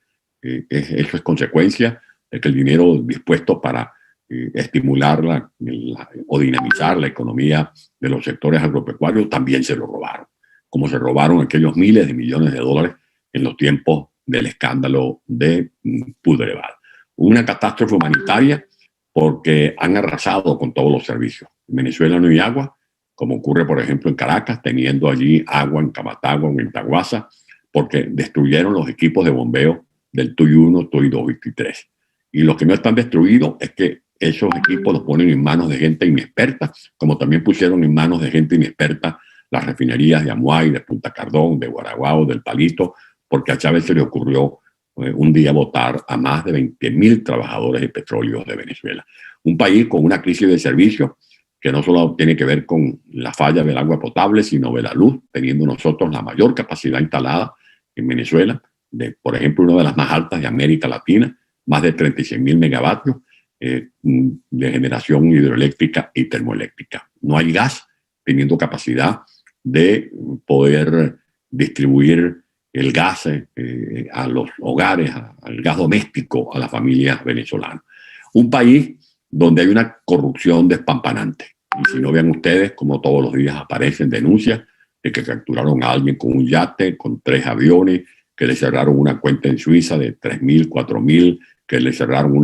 I: eso es consecuencia de que el dinero dispuesto para estimular o dinamizar la economía de los sectores agropecuarios también se lo robaron, como se robaron aquellos miles de millones de dólares en los tiempos del escándalo de Pudreval. Una catástrofe humanitaria porque han arrasado con todos los servicios. En Venezuela no hay agua, como ocurre, por ejemplo, en Caracas, teniendo allí agua en Camatagua, en Taguasa, porque destruyeron los equipos de bombeo del TUI 1, TUI 2 y TUI 3. Y lo que no están destruidos es que esos equipos los ponen en manos de gente inexperta, como también pusieron en manos de gente inexperta las refinerías de Amuay, de Punta Cardón, de Guaraguao, del Palito, porque a Chávez se le ocurrió un día votar a más de 20.000 trabajadores de petróleo de Venezuela. Un país con una crisis de servicios que no solo tiene que ver con la falla del agua potable, sino de la luz, teniendo nosotros la mayor capacidad instalada en Venezuela, por ejemplo, una de las más altas de América Latina, más de 36.000 megavatios de generación hidroeléctrica y termoeléctrica. No hay gas, teniendo capacidad de poder distribuir el gas a los hogares, al gas doméstico, a las familias venezolanas. Un país donde hay una corrupción despampanante. Y si no, vean ustedes como todos los días aparecen denuncias de que capturaron a alguien con un yate, con 3 aviones, que le cerraron una cuenta en Suiza de 3.000, 4.000, que le cerraron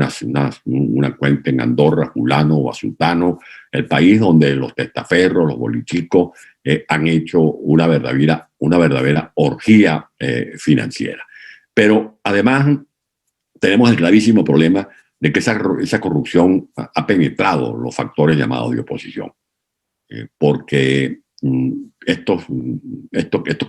I: una cuenta en Andorra, Fulano o Asultano, el país donde los testaferros, los bolichicos han hecho una verdadera orgía financiera. Pero además tenemos el gravísimo problema de que esa corrupción ha penetrado los factores llamados de oposición. Porque esto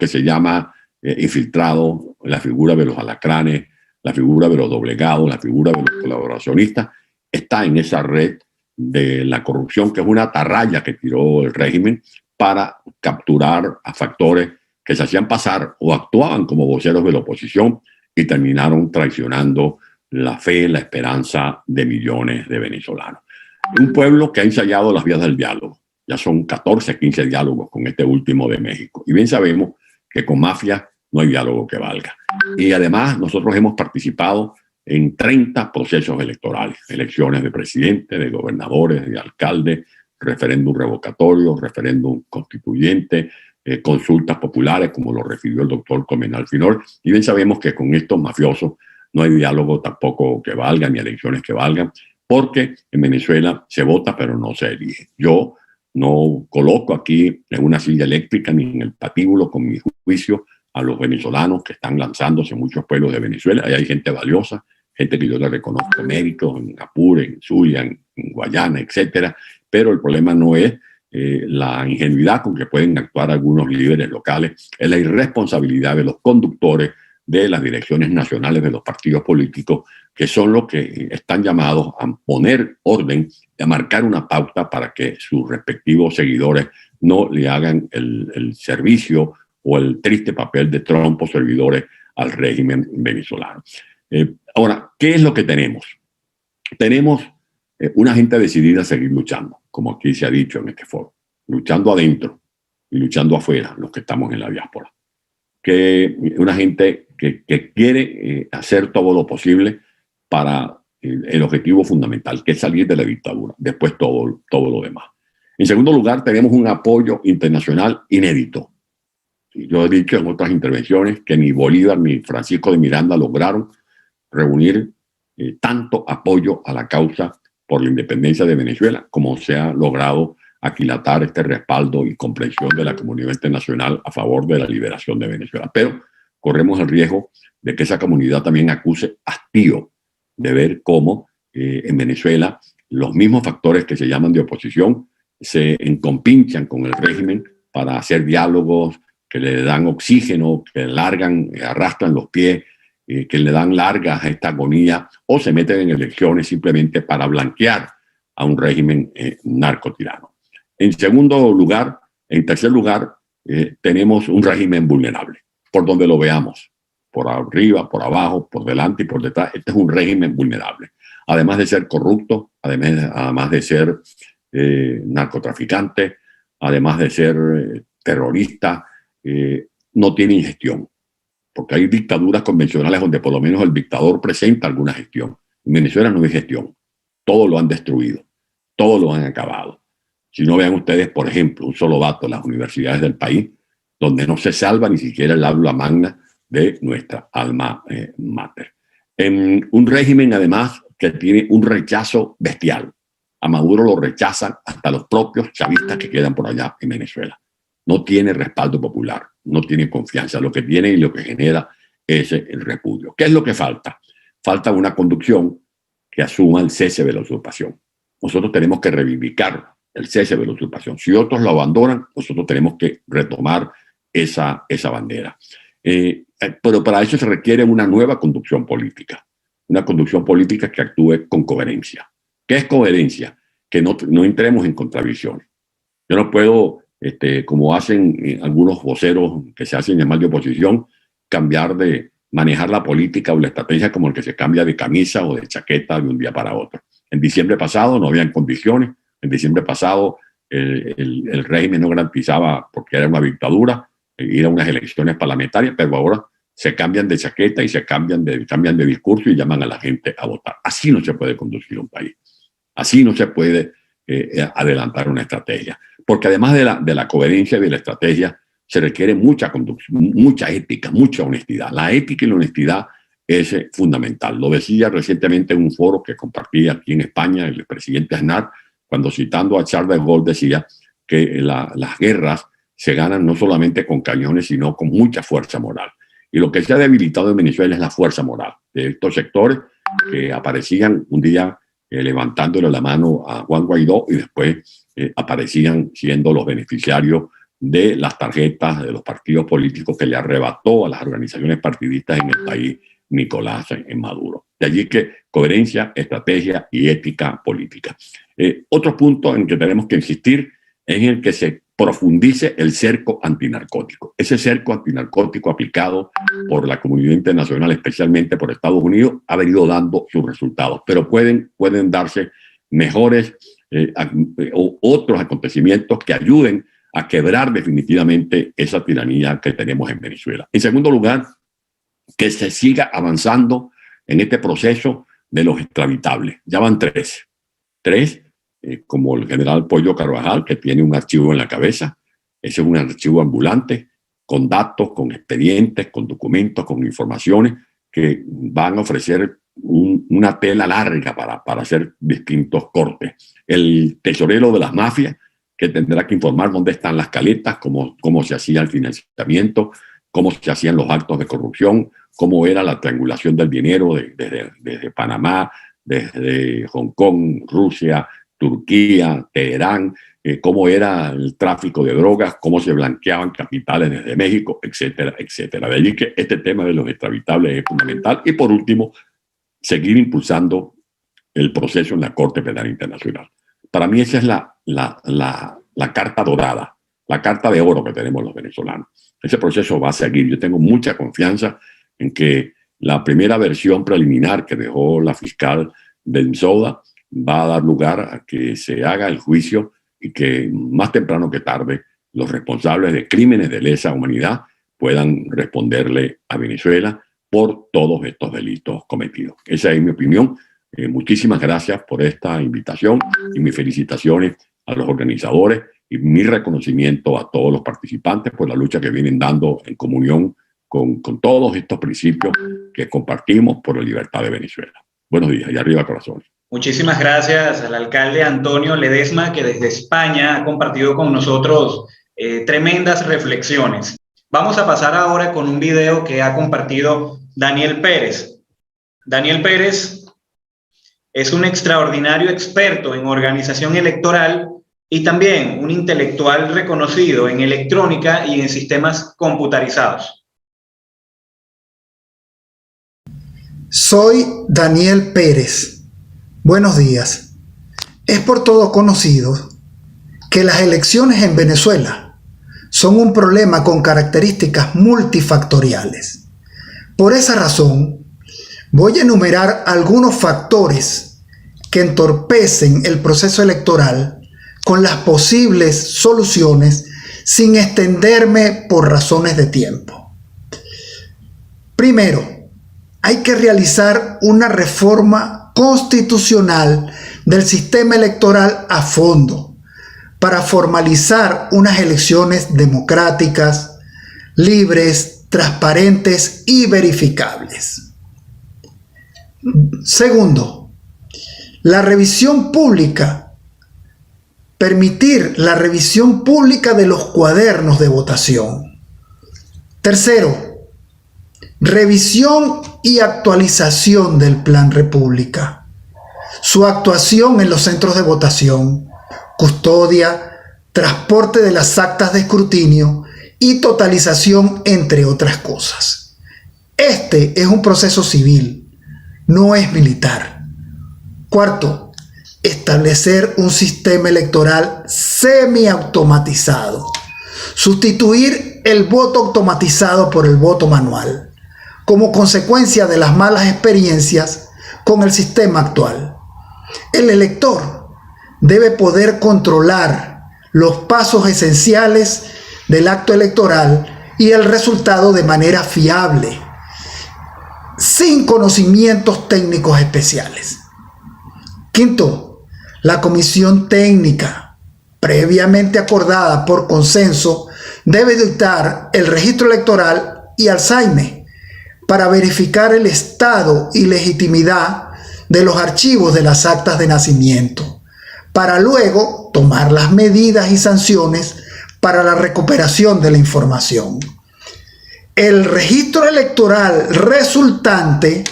I: que se llama infiltrado, la figura de los alacranes, la figura de los doblegados, la figura de los colaboracionistas, está en esa red de la corrupción, que es una atarraya que tiró el régimen para capturar a factores que se hacían pasar o actuaban como voceros de la oposición y terminaron traicionando la fe, la esperanza de millones de venezolanos. Un pueblo que ha ensayado las vías del diálogo. Ya son 14, 15 diálogos con este último de México. Y bien sabemos que con mafias no hay diálogo que valga. Y además nosotros hemos participado en 30 procesos electorales, elecciones de presidente, de gobernadores, de alcaldes, referéndum revocatorio, referéndum constituyente, consultas populares, como lo refirió el doctor Comenal Finol. Y bien sabemos que con estos mafiosos no hay diálogo tampoco que valga, ni elecciones que valgan, porque en Venezuela se vota pero no se elige. Yo no coloco aquí en una silla eléctrica ni en el patíbulo con mi juicio a los venezolanos que están lanzándose en muchos pueblos de Venezuela. Ahí hay gente valiosa, gente que yo le reconozco méritos en Apure, en Zulia, en Guayana, etcétera. Pero el problema no es la ingenuidad con que pueden actuar algunos líderes locales, es la irresponsabilidad de los conductores de las direcciones nacionales de los partidos políticos, que son los que están llamados a poner orden y a marcar una pauta para que sus respectivos seguidores no le hagan el servicio o el triste papel de trompos servidores al régimen venezolano. Ahora, ¿qué es lo que tenemos? Tenemos una gente decidida a seguir luchando, como aquí se ha dicho en este foro, luchando adentro y luchando afuera, los que estamos en la diáspora. Que una gente que quiere hacer todo lo posible para el objetivo fundamental, que es salir de la dictadura, después todo lo demás. En segundo lugar, tenemos un apoyo internacional inédito. Yo he dicho en otras intervenciones que ni Bolívar ni Francisco de Miranda lograron reunir tanto apoyo a la causa por la independencia de Venezuela como se ha logrado aquilatar este respaldo y comprensión de la comunidad internacional a favor de la liberación de Venezuela. Pero corremos el riesgo de que esa comunidad también acuse hastío de ver cómo en Venezuela los mismos factores que se llaman de oposición se encompinchan con el régimen para hacer diálogos que le dan oxígeno, que arrastran los pies, que le dan largas a esta agonía, o se meten en elecciones simplemente para blanquear a un régimen narcotirano. En tercer lugar, tenemos un régimen vulnerable, por donde lo veamos, por arriba, por abajo, por delante y por detrás. Este es un régimen vulnerable. Además de ser corrupto, además de ser narcotraficante, además de ser terrorista, no tienen gestión. Porque hay dictaduras convencionales donde por lo menos el dictador presenta alguna gestión. En Venezuela no hay gestión. Todo lo han destruido. Todo lo han acabado. Si no, vean ustedes, por ejemplo, un solo dato, las universidades del país, donde no se salva ni siquiera el aula magna de nuestra alma mater. En un régimen, además, que tiene un rechazo bestial. A Maduro lo rechazan hasta los propios chavistas que quedan por allá en Venezuela. No tiene respaldo popular, no tiene confianza. Lo que tiene y lo que genera es el repudio. ¿Qué es lo que falta? Falta una conducción que asuma el cese de la usurpación. Nosotros tenemos que reivindicar el cese de la usurpación. Si otros lo abandonan, nosotros tenemos que retomar esa bandera. Pero para eso se requiere una nueva conducción política. Una conducción política que actúe con coherencia. ¿Qué es coherencia? Que no entremos en contradicciones. Yo no puedo, como hacen algunos voceros que se hacen llamar de oposición, cambiar de manejar la política o la estrategia como el que se cambia de camisa o de chaqueta de un día para otro. En diciembre pasado no habían condiciones. En diciembre pasado el régimen no garantizaba, porque era una dictadura, ir a unas elecciones parlamentarias, pero ahora se cambian de chaqueta y se cambian de discurso y llaman a la gente a votar. Así no se puede conducir un país. Así no se puede adelantar una estrategia. Porque además de la coherencia y de la estrategia, se requiere mucha conducción, mucha ética, mucha honestidad. La ética y la honestidad es fundamental. Lo decía recientemente en un foro que compartí aquí en España el presidente Aznar, cuando citando a Charles de Gaulle decía que las guerras se ganan no solamente con cañones, sino con mucha fuerza moral. Y lo que se ha debilitado en Venezuela es la fuerza moral de estos sectores que aparecían un día levantándole la mano a Juan Guaidó y después aparecían siendo los beneficiarios de las tarjetas de los partidos políticos que le arrebató a las organizaciones partidistas en el país Nicolás Maduro. De allí que coherencia, estrategia y ética política. Otro punto en que tenemos que insistir es en el que se profundice el cerco antinarcótico. Ese cerco antinarcótico aplicado por la comunidad internacional, especialmente por Estados Unidos, ha venido dando sus resultados, pero pueden darse mejores o otros acontecimientos que ayuden a quebrar definitivamente esa tiranía que tenemos en Venezuela. En segundo lugar, que se siga avanzando en este proceso de los extraditables. Ya van tres, como el general Pollo Carvajal, que tiene un archivo en la cabeza. Ese es un archivo ambulante, con datos, con expedientes, con documentos, con informaciones que van a ofrecer una tela larga para hacer distintos cortes. El tesorero de las mafias, que tendrá que informar dónde están las caletas, cómo se hacía el financiamiento, cómo se hacían los actos de corrupción, cómo era la triangulación del dinero desde Panamá, desde Hong Kong, Rusia, Turquía, Teherán, cómo era el tráfico de drogas, cómo se blanqueaban capitales desde México, etcétera, etcétera. De allí que este tema de los extraditables es fundamental. Y por último, seguir impulsando el proceso en la Corte Penal Internacional. Para mí esa es la carta dorada, la carta de oro que tenemos los venezolanos. Ese proceso va a seguir. Yo tengo mucha confianza en que la primera versión preliminar que dejó la fiscal Bensouda va a dar lugar a que se haga el juicio y que más temprano que tarde los responsables de crímenes de lesa humanidad puedan responderle a Venezuela por todos estos delitos cometidos. Esa es mi opinión. Muchísimas gracias por esta invitación y mis felicitaciones a los organizadores y mi reconocimiento a todos los participantes por la lucha que vienen dando en comunión con todos estos principios que compartimos por la libertad de Venezuela. Buenos días y arriba corazones.
E: Muchísimas gracias al alcalde Antonio Ledesma, que desde España ha compartido con nosotros tremendas reflexiones. Vamos a pasar ahora con un video que ha compartido Daniel Pérez. Daniel Pérez es un extraordinario experto en organización electoral y también un intelectual reconocido en electrónica y en sistemas computarizados.
J: Soy Daniel Pérez. Buenos días. Es por todo conocido que las elecciones en Venezuela son un problema con características multifactoriales. Por esa razón, voy a enumerar algunos factores que entorpecen el proceso electoral con las posibles soluciones sin extenderme por razones de tiempo. Primero, hay que realizar una reforma constitucional del sistema electoral a fondo para formalizar unas elecciones democráticas, libres, transparentes y verificables. Segundo, la revisión pública. Permitir la revisión pública de los cuadernos de votación. Tercero, revisión y actualización del Plan República. Su actuación en los centros de votación, custodia, transporte de las actas de escrutinio y totalización, entre otras cosas. Este es un proceso civil, no es militar. Cuarto, establecer un sistema electoral semiautomatizado. Sustituir el voto automatizado por el voto manual, como consecuencia de las malas experiencias con el sistema actual. El elector debe poder controlar los pasos esenciales del acto electoral y el resultado de manera fiable, sin conocimientos técnicos especiales. Quinto, la comisión técnica, previamente acordada por consenso, debe dictar el registro electoral y Alzheimer para verificar el estado y legitimidad de los archivos de las actas de nacimiento, para luego tomar las medidas y sanciones para la recuperación de la información. El registro electoral resultante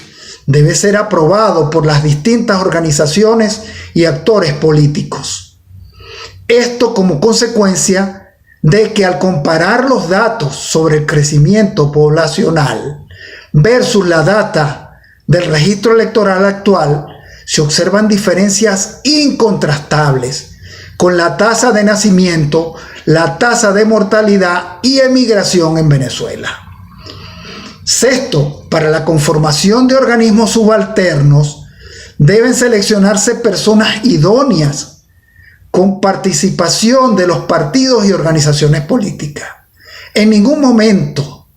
J: debe ser aprobado por las distintas organizaciones y actores políticos. Esto como consecuencia de que al comparar los datos sobre el crecimiento poblacional versus la data del registro electoral actual, se observan diferencias incontrastables con la tasa de nacimiento, la tasa de mortalidad y emigración en Venezuela. Sexto, para la conformación de organismos subalternos deben seleccionarse personas idóneas con participación de los partidos y organizaciones políticas. En ningún momento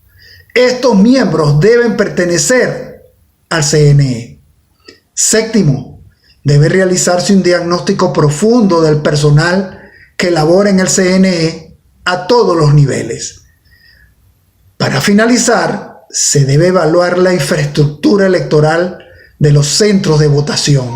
J: estos miembros deben pertenecer al CNE. Séptimo, debe realizarse un diagnóstico profundo del personal que labora en el CNE a todos los niveles. Para finalizar, se debe evaluar la infraestructura electoral de los centros de votación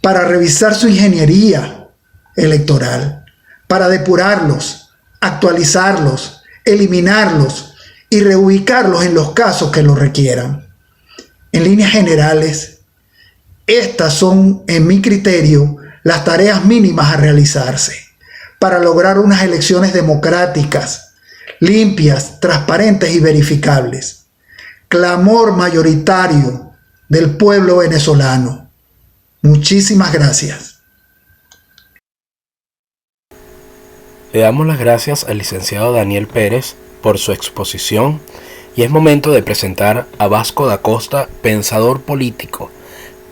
J: para revisar su ingeniería electoral, para depurarlos, actualizarlos, eliminarlos y reubicarlos en los casos que lo requieran. En líneas generales, estas son, en mi criterio, las tareas mínimas a realizarse para lograr unas elecciones democráticas, limpias, transparentes y verificables. Clamor mayoritario del pueblo venezolano. Muchísimas gracias.
K: Le damos las gracias al licenciado Daniel Pérez por su exposición Y es momento de presentar a Vasco da Costa, pensador político,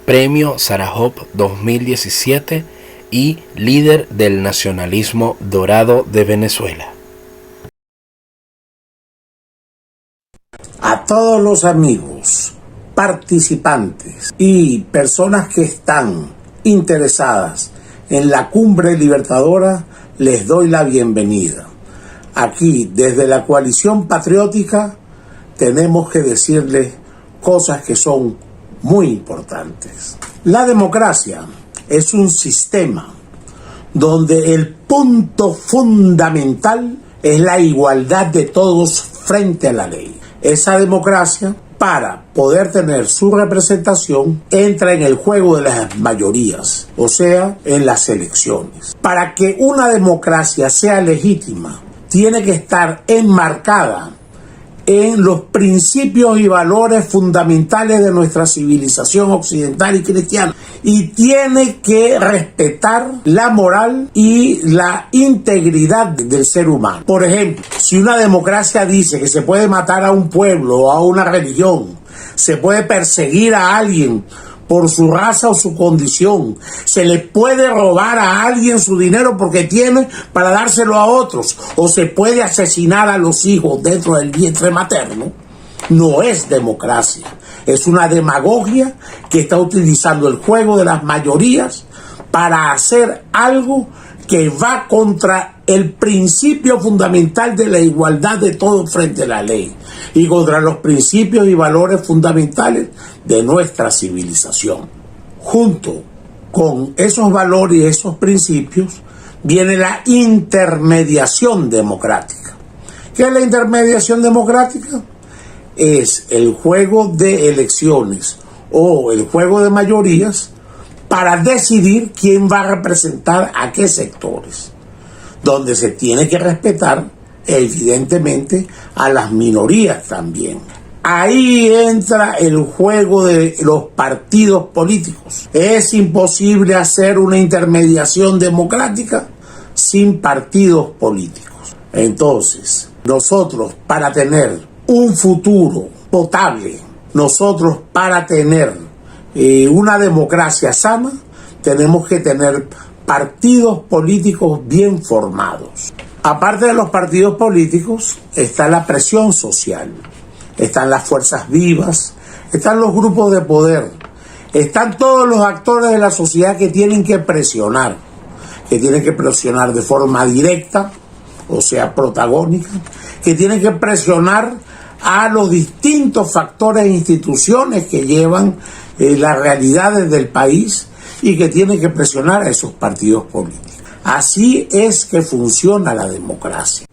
K: Premio Sájarov 2017 y líder del nacionalismo dorado de Venezuela.
F: A todos los amigos, participantes y personas que están interesadas en la Cumbre Libertadora, les doy la bienvenida. Aquí, desde la Coalición Patriótica, tenemos que decirles cosas que son muy importantes. La democracia es un sistema donde el punto fundamental es la igualdad de todos frente a la ley. Esa democracia, para poder tener su representación, entra en el juego de las mayorías, o sea, en las elecciones. Para que una democracia sea legítima, tiene que estar enmarcada en los principios y valores fundamentales de nuestra civilización occidental y cristiana, y tiene que respetar la moral y la integridad del ser humano. Por ejemplo, si una democracia dice que se puede matar a un pueblo o a una religión, se puede perseguir a alguien por su raza o su condición, se le puede robar a alguien su dinero porque tiene para dárselo a otros, o se puede asesinar a los hijos dentro del vientre materno, no es democracia, es una demagogia que está utilizando el juego de las mayorías para hacer algo que va contra el principio fundamental de la igualdad de todos frente a la ley y contra los principios y valores fundamentales de nuestra civilización. Junto con esos valores y esos principios viene la intermediación democrática. ¿Qué es la intermediación democrática? Es el juego de elecciones o el juego de mayorías para decidir quién va a representar a qué sectores, donde se tiene que respetar evidentemente a las minorías también. Ahí entra el juego de los partidos políticos. Es imposible hacer una intermediación democrática sin partidos políticos. Entonces, nosotros para tener un futuro potable, nosotros para tener una democracia sana, tenemos que tener partidos políticos bien formados. Aparte de los partidos políticos, está la presión social, están las fuerzas vivas, están los grupos de poder, están todos los actores de la sociedad que tienen que presionar de forma directa, o sea, protagónica, que tienen que presionar a los distintos factores e instituciones que llevan las realidades del país y que tienen que presionar a esos partidos políticos. Así es que funciona la democracia.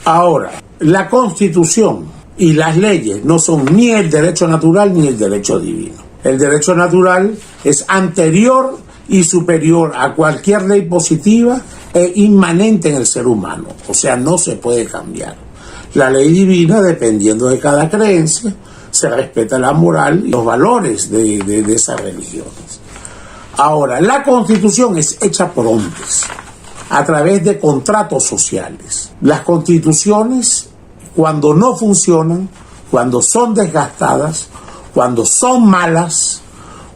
F: Ahora, la Constitución y las leyes no son ni el derecho natural ni el derecho divino. El derecho natural es anterior y superior a cualquier ley positiva e inmanente en el ser humano, o sea, no se puede cambiar. La ley divina, dependiendo de cada creencia, se respeta la moral y los valores de esas religiones. Ahora, la Constitución es hecha por hombres, a través de contratos sociales. Las constituciones, cuando no funcionan, cuando son desgastadas, cuando son malas,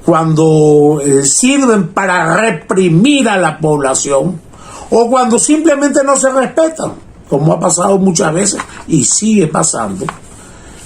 F: cuando sirven para reprimir a la población, o cuando simplemente no se respetan, como ha pasado muchas veces y sigue pasando,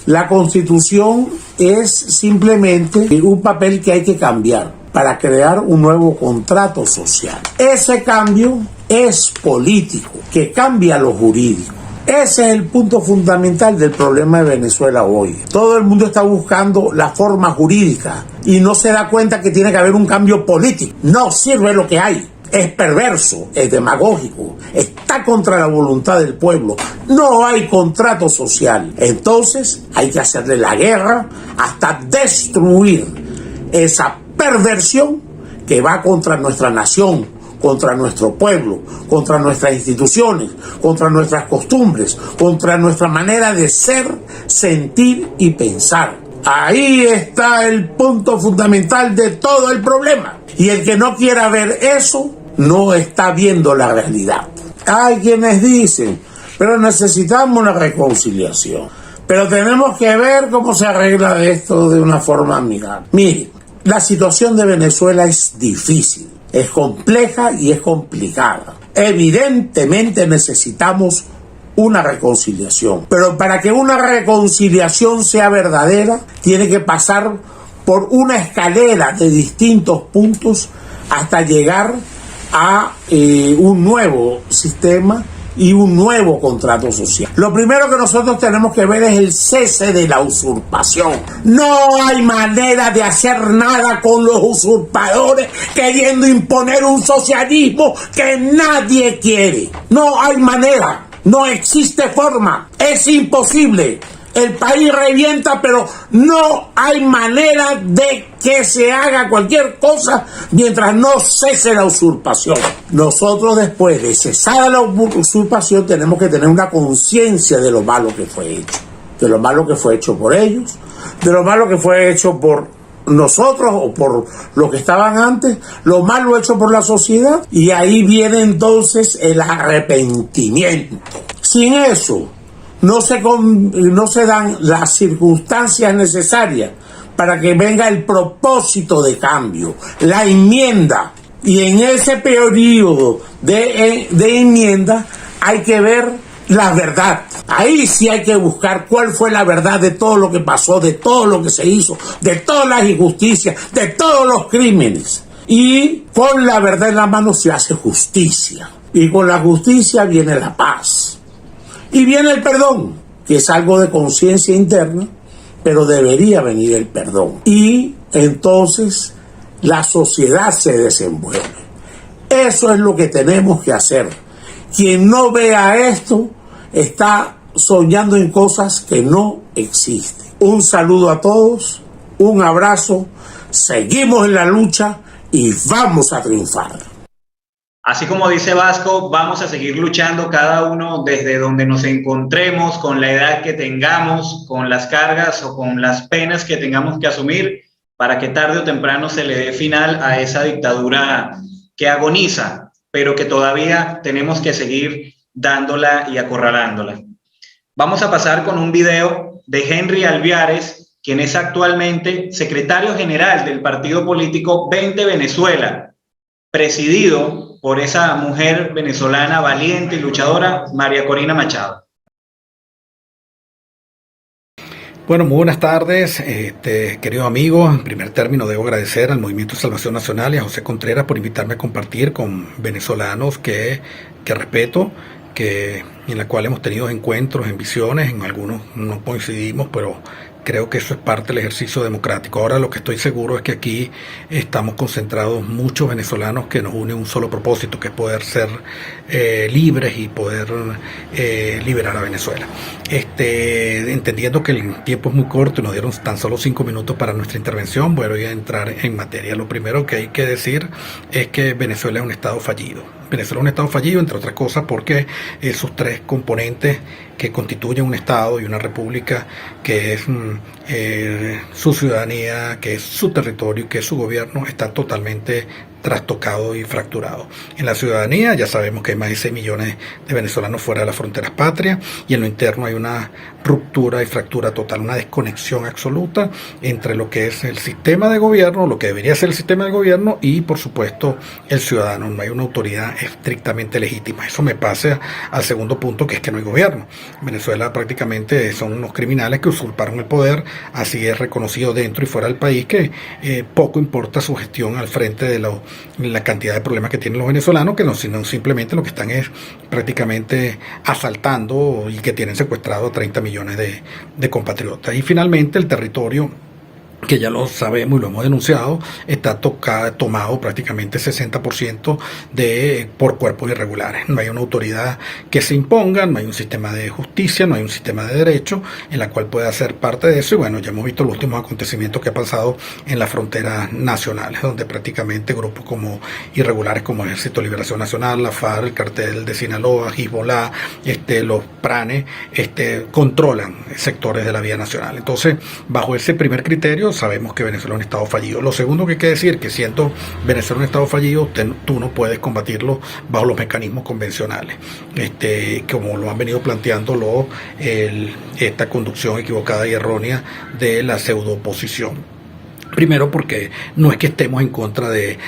F: la Constitución es simplemente un papel que hay que cambiar para crear un nuevo contrato social. Ese cambio es político, que cambia lo jurídico. Ese es el punto fundamental del problema de Venezuela hoy. Todo el mundo está buscando la forma jurídica y no se da cuenta que tiene que haber un cambio político. No sirve lo que hay. Es perverso, es demagógico, está contra la voluntad del pueblo. No hay contrato social. Entonces hay que hacerle la guerra hasta destruir esa perversión que va contra nuestra nación, contra nuestro pueblo, contra nuestras instituciones, contra nuestras costumbres, contra nuestra manera de ser, sentir y pensar. Ahí está el punto fundamental de todo el problema. Y el que no quiera ver eso, no está viendo la realidad. Hay quienes dicen, pero necesitamos una reconciliación.
L: Pero tenemos que ver cómo se arregla esto de una forma amigable. Miren, la situación de Venezuela es difícil, es compleja y es complicada. Evidentemente necesitamos una reconciliación, pero para que una reconciliación sea verdadera, tiene que pasar por una escalera de distintos puntos hasta llegar a un nuevo sistema y un nuevo contrato social. Lo primero que nosotros tenemos que ver es el cese de la usurpación. No hay manera de hacer nada con los usurpadores queriendo imponer un socialismo que nadie quiere. No hay manera, no existe forma, es imposible. El país revienta, pero no hay manera de que se haga cualquier cosa mientras no cese la usurpación. Nosotros, después de cesada la usurpación, tenemos que tener una conciencia de lo malo que fue hecho. De lo malo que fue hecho por ellos, de lo malo que fue hecho por nosotros o por los que estaban antes, lo malo hecho por la sociedad, y ahí viene entonces el arrepentimiento. Sin eso, no se dan las circunstancias necesarias para que venga el propósito de cambio, la enmienda. Y en ese periodo de enmienda hay que ver la verdad. Ahí sí hay que buscar cuál fue la verdad de todo lo que pasó, de todo lo que se hizo, de todas las injusticias, de todos los crímenes. Y con la verdad en la mano se hace justicia. Y con la justicia viene la paz. Y viene el perdón, que es algo de conciencia interna, pero debería venir el perdón. Y entonces la sociedad se desenvuelve. Eso es lo que tenemos que hacer. Quien no vea esto está soñando en cosas que no existen. Un saludo a todos, un abrazo, seguimos en la lucha y vamos a triunfar.
E: Así como dice Vasco, vamos a seguir luchando cada uno desde donde nos encontremos, con la edad que tengamos, con las cargas o con las penas que tengamos que asumir, para que tarde o temprano se le dé final a esa dictadura que agoniza, pero que todavía tenemos que seguir dándola y acorralándola. Vamos a pasar con un video de Henry Alviares, quien es actualmente secretario general del partido político 20 Venezuela, presidido por esa mujer venezolana valiente y luchadora, María Corina Machado.
M: Bueno, muy buenas tardes, queridos amigos. En primer término debo agradecer al Movimiento de Salvación Nacional y a José Contreras por invitarme a compartir con venezolanos que respeto, en la cual hemos tenido encuentros, en visiones, en algunos no coincidimos, pero creo que eso es parte del ejercicio democrático. Ahora lo que estoy seguro es que aquí estamos concentrados muchos venezolanos que nos une un solo propósito, que es poder ser libres y poder liberar a Venezuela. Entendiendo que el tiempo es muy corto y nos dieron tan solo 5 minutos para nuestra intervención, voy a entrar en materia. Lo primero que hay que decir es que Venezuela es un estado fallido. Venezuela es un estado fallido, entre otras cosas, porque sus tres componentes que constituyen un estado y una república, que es su ciudadanía, que es su territorio y que es su gobierno, está totalmente trastocado y fracturado. En la ciudadanía ya sabemos que hay más de 6 millones de venezolanos fuera de las fronteras patrias, y en lo interno hay una ruptura y fractura total, una desconexión absoluta entre lo que es el sistema de gobierno, lo que debería ser el sistema de gobierno, y por supuesto el ciudadano. No hay una autoridad estrictamente legítima. Eso me pasa al segundo punto, que es que no hay gobierno. Venezuela prácticamente son unos criminales que usurparon el poder, así es reconocido dentro y fuera del país, que poco importa su gestión al frente de la cantidad de problemas que tienen los venezolanos, que no, sino simplemente lo que están es prácticamente asaltando y que tienen secuestrado a 30 millones de compatriotas. Y finalmente el territorio, que ya lo sabemos y lo hemos denunciado, está tomado prácticamente 60% por cuerpos irregulares. No hay una autoridad que se imponga, no hay un sistema de justicia, no hay un sistema de derecho en la cual pueda ser parte de eso. Y bueno, ya hemos visto los últimos acontecimientos que ha pasado en las fronteras nacionales, donde prácticamente grupos como irregulares como Ejército de Liberación Nacional, la FARC, el cartel de Sinaloa, Hezbollah, los pranes, controlan sectores de la vía nacional. Entonces, bajo ese primer criterio, primero, sabemos que Venezuela es un Estado fallido. Lo segundo que hay que decir, que siendo Venezuela un Estado fallido, tú no puedes combatirlo bajo los mecanismos convencionales, como lo han venido planteando esta conducción equivocada y errónea de la pseudo-oposición. Primero porque no es que estemos en contra de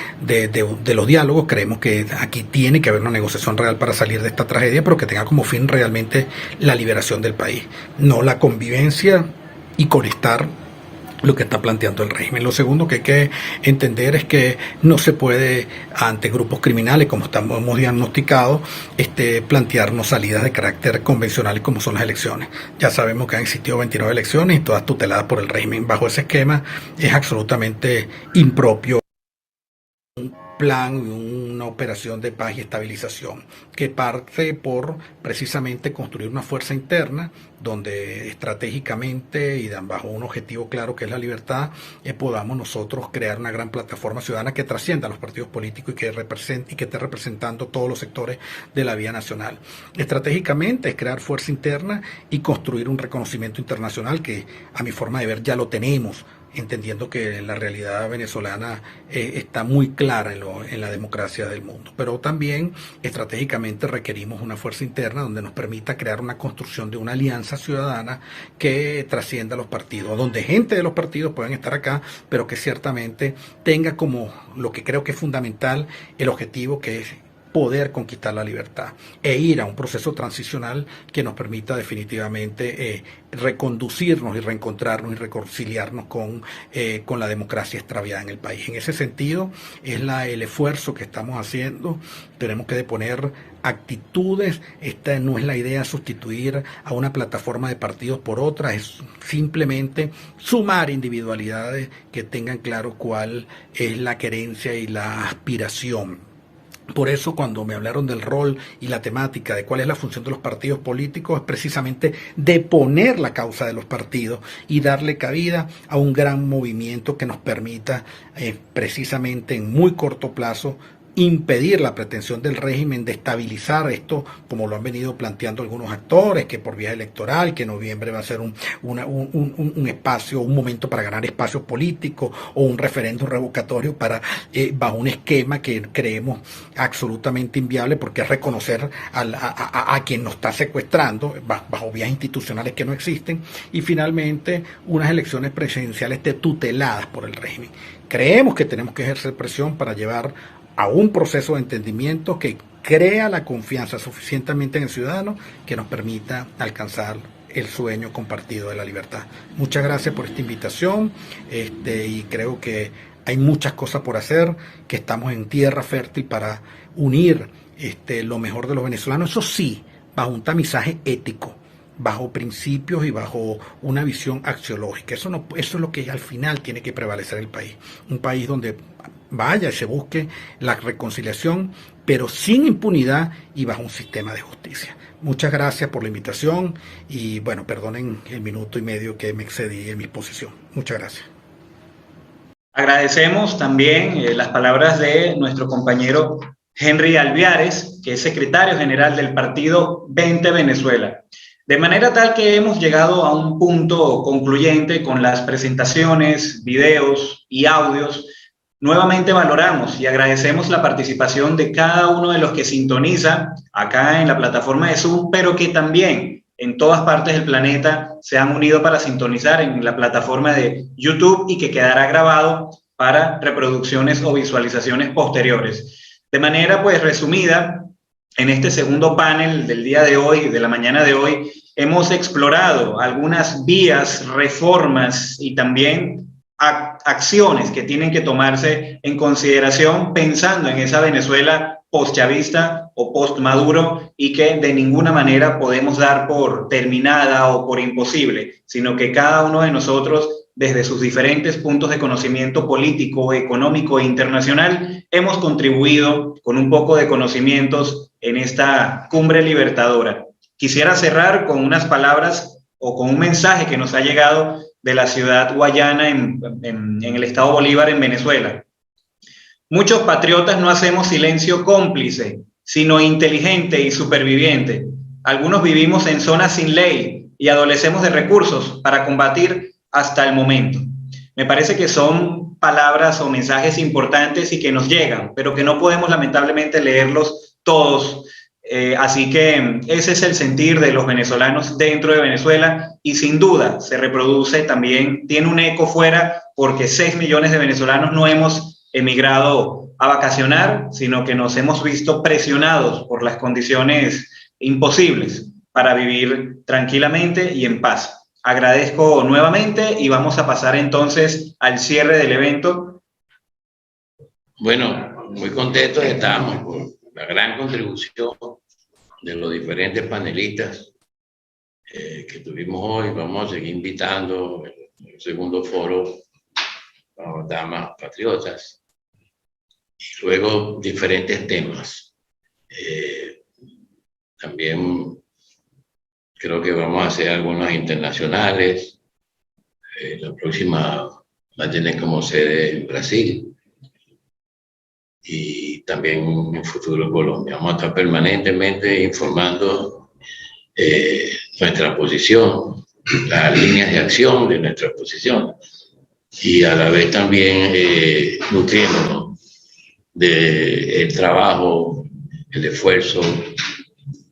M: los diálogos, creemos que aquí tiene que haber una negociación real para salir de esta tragedia, pero que tenga como fin realmente la liberación del país, no la convivencia y conectar lo que está planteando el régimen. Lo segundo que hay que entender es que no se puede, ante grupos criminales como hemos diagnosticado, plantearnos salidas de carácter convencional como son las elecciones. Ya sabemos que han existido 29 elecciones y todas tuteladas por el régimen. Bajo ese esquema es absolutamente impropio plan y una operación de paz y estabilización que parte por precisamente construir una fuerza interna donde estratégicamente y bajo un objetivo claro que es la libertad podamos nosotros crear una gran plataforma ciudadana que trascienda a los partidos políticos y que esté representando todos los sectores de la vida nacional. Estratégicamente es crear fuerza interna y construir un reconocimiento internacional que a mi forma de ver ya lo tenemos, entendiendo que la realidad venezolana está muy clara en la democracia del mundo. Pero también estratégicamente requerimos una fuerza interna donde nos permita crear una construcción de una alianza ciudadana que trascienda a los partidos, donde gente de los partidos puedan estar acá, pero que ciertamente tenga como lo que creo que es fundamental el objetivo que es poder conquistar la libertad e ir a un proceso transicional que nos permita definitivamente reconducirnos y reencontrarnos y reconciliarnos con la democracia extraviada en el país. En ese sentido es el esfuerzo que estamos haciendo. Tenemos que deponer actitudes. Esta no es la idea sustituir a una plataforma de partidos por otra, es simplemente sumar individualidades que tengan claro cuál es la querencia y la aspiración. Por eso cuando me hablaron del rol y la temática de cuál es la función de los partidos políticos es precisamente deponer la causa de los partidos y darle cabida a un gran movimiento que nos permita precisamente en muy corto plazo impedir la pretensión del régimen de estabilizar esto, como lo han venido planteando algunos actores, que por vía electoral, que noviembre va a ser un espacio, un momento para ganar espacios políticos o un referéndum revocatorio bajo un esquema que creemos absolutamente inviable, porque es reconocer a quien nos está secuestrando bajo vías institucionales que no existen, y finalmente unas elecciones presidenciales tuteladas por el régimen. Creemos que tenemos que ejercer presión para llevar a un proceso de entendimiento que crea la confianza suficientemente en el ciudadano que nos permita alcanzar el sueño compartido de la libertad. Muchas gracias por esta invitación y creo que hay muchas cosas por hacer, que estamos en tierra fértil para unir lo mejor de los venezolanos, eso sí, bajo un tamizaje ético, bajo principios y bajo una visión axiológica. Eso es lo que al final tiene que prevalecer el país. Un país donde vaya y se busque la reconciliación, pero sin impunidad y bajo un sistema de justicia. Muchas gracias por la invitación y bueno, perdonen el minuto y medio que me excedí en mi exposición. Muchas gracias.
E: Agradecemos también las palabras de nuestro compañero Henry Alviares, que es secretario general del partido 20 Venezuela. De manera tal que hemos llegado a un punto concluyente con las presentaciones, videos y audios. Nuevamente valoramos y agradecemos la participación de cada uno de los que sintoniza acá en la plataforma de Zoom, pero que también en todas partes del planeta se han unido para sintonizar en la plataforma de YouTube y que quedará grabado para reproducciones o visualizaciones posteriores. De manera pues resumida, en este segundo panel del día de hoy, de la mañana de hoy, hemos explorado algunas vías, reformas y también acciones que tienen que tomarse en consideración pensando en esa Venezuela post-chavista o post-Maduro y que de ninguna manera podemos dar por terminada o por imposible, sino que cada uno de nosotros, desde sus diferentes puntos de conocimiento político, económico e internacional, hemos contribuido con un poco de conocimientos en esta cumbre libertadora. Quisiera cerrar con unas palabras o con un mensaje que nos ha llegado de la ciudad Guayana en el estado Bolívar, en Venezuela. Muchos patriotas no hacemos silencio cómplice, sino inteligente y superviviente. Algunos vivimos en zonas sin ley y adolecemos de recursos para combatir hasta el momento. Me parece que son palabras o mensajes importantes y que nos llegan, pero que no podemos lamentablemente leerlos todos. Así que ese es el sentir de los venezolanos dentro de Venezuela y sin duda se reproduce también, tiene un eco fuera, porque 6 millones de venezolanos no hemos emigrado a vacacionar, sino que nos hemos visto presionados por las condiciones imposibles para vivir tranquilamente y en paz. Agradezco nuevamente y vamos a pasar entonces al cierre del evento.
A: Bueno, muy contentos estamos por la gran contribución de los diferentes panelistas que tuvimos hoy. Vamos a seguir invitando en el segundo foro a damas patriotas y luego diferentes temas. También creo que vamos a hacer algunas internacionales. La próxima va a tener como sede en Brasil y también en el futuro Colombia. Vamos a estar permanentemente informando nuestra posición, las líneas de acción de nuestra posición y a la vez también nutriéndonos del trabajo, el esfuerzo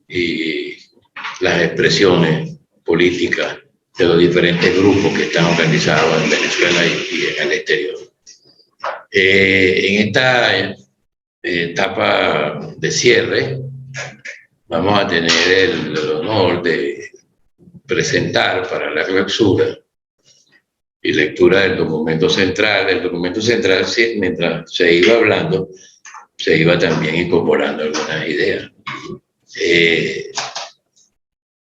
A: y las expresiones políticas de los diferentes grupos que están organizados en Venezuela y en el exterior. En esta etapa de cierre vamos a tener el honor de presentar para la clausura y lectura del documento central. El documento central, mientras se iba hablando, se iba también incorporando algunas ideas.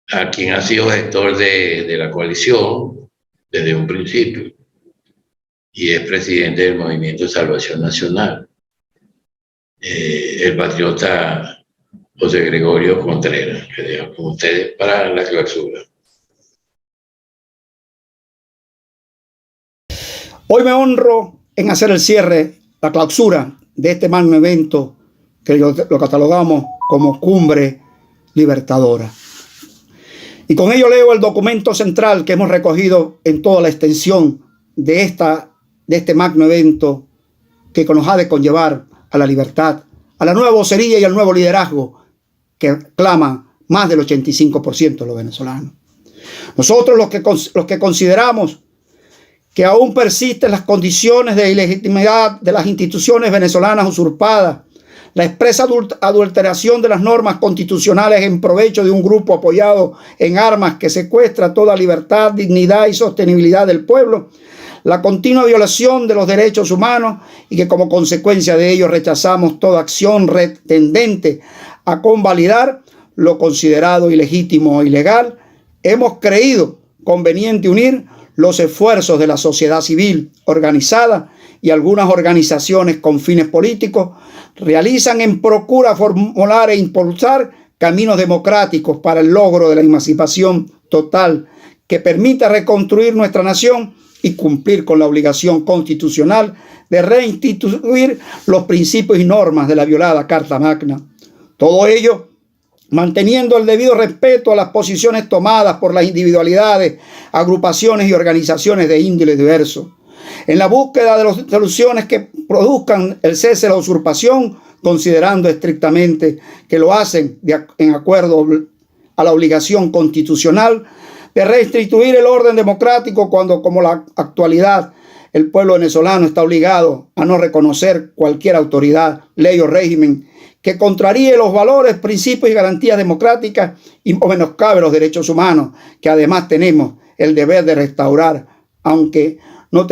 A: A quien ha sido gestor de la coalición desde un principio y es presidente del Movimiento de Salvación Nacional, el patriota José Gregorio Contreras, que dejo con ustedes para la clausura.
N: Hoy me honro en hacer el cierre, la clausura de este magno evento que lo catalogamos como Cumbre Libertadora. Y con ello leo el documento central que hemos recogido en toda la extensión de este magno evento que nos ha de conllevar a la libertad, a la nueva vocería y al nuevo liderazgo que clama más del 85% de los venezolanos. Nosotros los que consideramos que aún persisten las condiciones de ilegitimidad de las instituciones venezolanas usurpadas, la expresa adulteración de las normas constitucionales en provecho de un grupo apoyado en armas que secuestra toda libertad, dignidad y sostenibilidad del pueblo, la continua violación de los derechos humanos y que como consecuencia de ello rechazamos toda acción tendente a convalidar lo considerado ilegítimo o ilegal, hemos creído conveniente unir los esfuerzos de la sociedad civil organizada y algunas organizaciones con fines políticos realizan en procura formular e impulsar caminos democráticos para el logro de la emancipación total que permita reconstruir nuestra nación y cumplir con la obligación constitucional de reinstituir los principios y normas de la violada Carta Magna. Todo ello manteniendo el debido respeto a las posiciones tomadas por las individualidades, agrupaciones y organizaciones de índole diverso, en la búsqueda de las soluciones que produzcan el cese de la usurpación, considerando estrictamente que lo hacen en acuerdo a la obligación constitucional de reinstituir el orden democrático cuando, como la actualidad, el pueblo venezolano está obligado a no reconocer cualquier autoridad, ley o régimen que contraríe los valores, principios y garantías democráticas y menoscabe los derechos humanos, que además tenemos el deber de restaurar, aunque no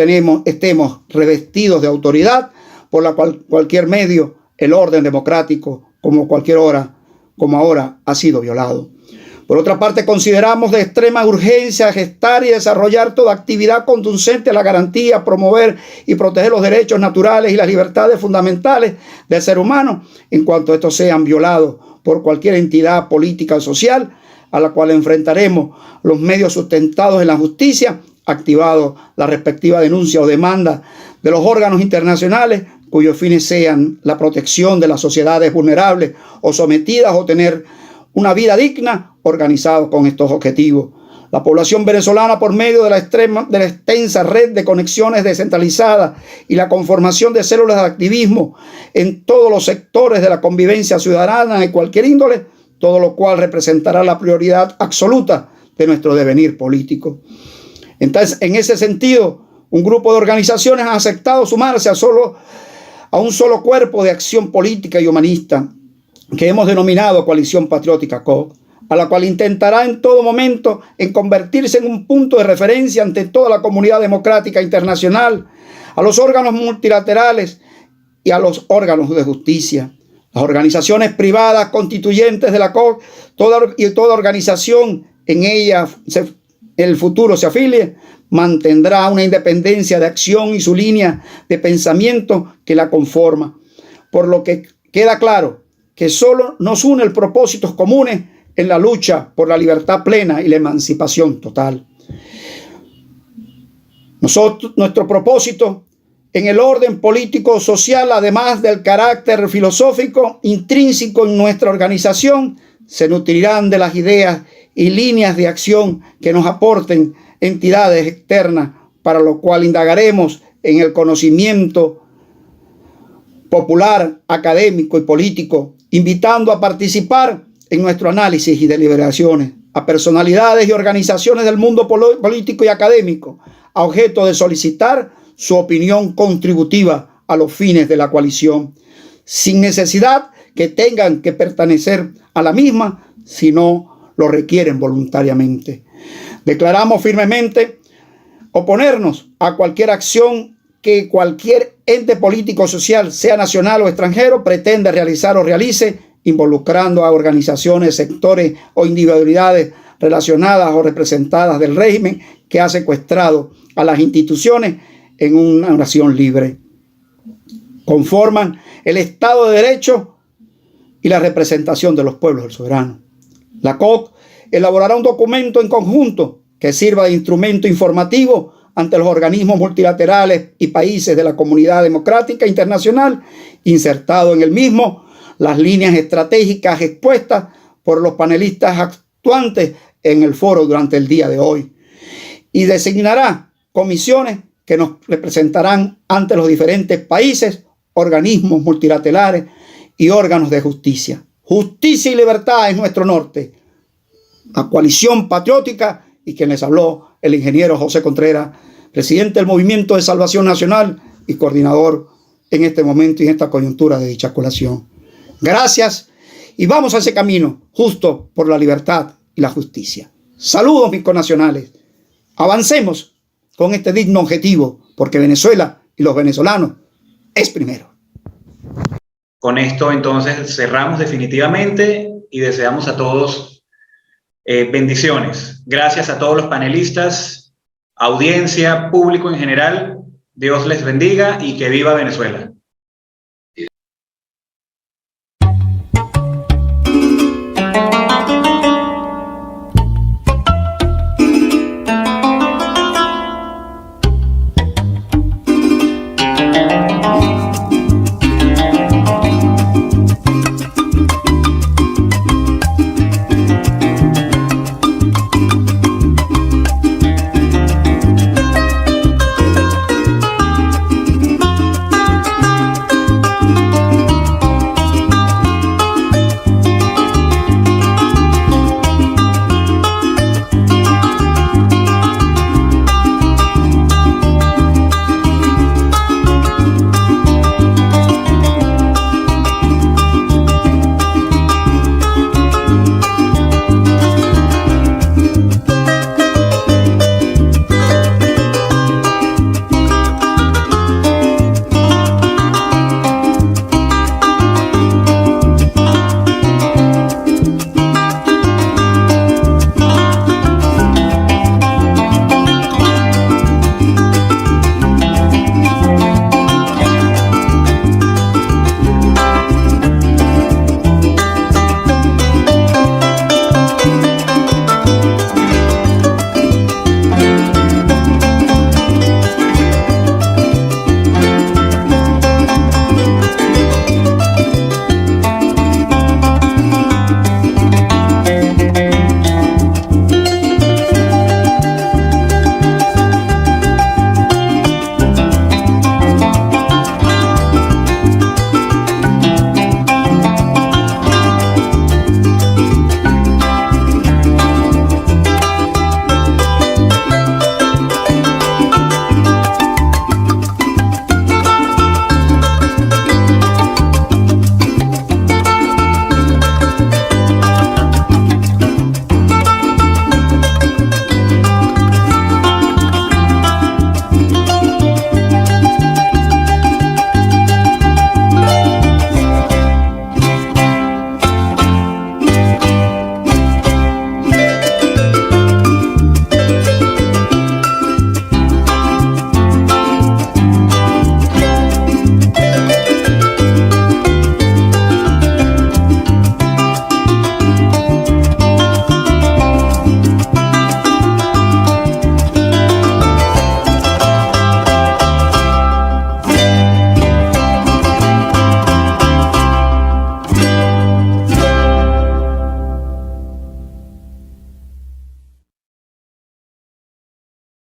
N: estemos revestidos de autoridad por cualquier medio, el orden democrático, como ahora ha sido violado. Por otra parte, consideramos de extrema urgencia gestar y desarrollar toda actividad conducente a la garantía, promover y proteger los derechos naturales y las libertades fundamentales del ser humano, en cuanto estos sean violados por cualquier entidad política o social, a la cual enfrentaremos los medios sustentados en la justicia, activado la respectiva denuncia o demanda de los órganos internacionales, cuyos fines sean la protección de las sociedades vulnerables o sometidas o tener una vida digna, organizados con estos objetivos. La población venezolana, por medio de la extensa red de conexiones descentralizadas y la conformación de células de activismo en todos los sectores de la convivencia ciudadana de cualquier índole, todo lo cual representará la prioridad absoluta de nuestro devenir político. Entonces, en ese sentido, un grupo de organizaciones ha aceptado sumarse a un solo cuerpo de acción política y humanista que hemos denominado Coalición Patriótica COP, a la cual intentará en todo momento en convertirse en un punto de referencia ante toda la comunidad democrática internacional, a los órganos multilaterales y a los órganos de justicia. Las organizaciones privadas constituyentes de la COP, toda organización en ella en el futuro se afilie, mantendrá una independencia de acción y su línea de pensamiento que la conforma. Por lo que queda claro que solo nos une el propósitos comunes en la lucha por la libertad plena y la emancipación total. Nuestro propósito en el orden político-social, además del carácter filosófico intrínseco en nuestra organización, se nutrirán de las ideas y líneas de acción que nos aporten entidades externas, para lo cual indagaremos en el conocimiento popular, académico y político, invitando a participar en nuestro análisis y deliberaciones a personalidades y organizaciones del mundo político y académico, a objeto de solicitar su opinión contributiva a los fines de la coalición, sin necesidad que tengan que pertenecer a la misma, si no lo requieren voluntariamente. Declaramos firmemente oponernos a cualquier acción que cualquier ente político social, sea nacional o extranjero, pretenda realizar o realice, involucrando a organizaciones, sectores o individualidades relacionadas o representadas del régimen que ha secuestrado a las instituciones en una nación libre. Conforman el Estado de Derecho y la representación de los pueblos del soberano. La COP elaborará un documento en conjunto que sirva de instrumento informativo ante los organismos multilaterales y países de la comunidad democrática internacional, insertado en el mismo las líneas estratégicas expuestas por los panelistas actuantes en el foro durante el día de hoy, y designará comisiones que nos representarán ante los diferentes países, organismos multilaterales y órganos de justicia. Justicia y libertad es nuestro norte. La Coalición Patriótica, y quien les habló, el ingeniero José Contreras, presidente del Movimiento de Salvación Nacional y coordinador en este momento y en esta coyuntura de dicha coalición. Gracias y vamos a ese camino justo por la libertad y la justicia. Saludos, mis connacionales. Avancemos con este digno objetivo, porque Venezuela y los venezolanos es primero.
E: Con esto entonces cerramos definitivamente y deseamos a todos bendiciones. Gracias a todos los panelistas, audiencia, público en general. Dios les bendiga y que viva Venezuela.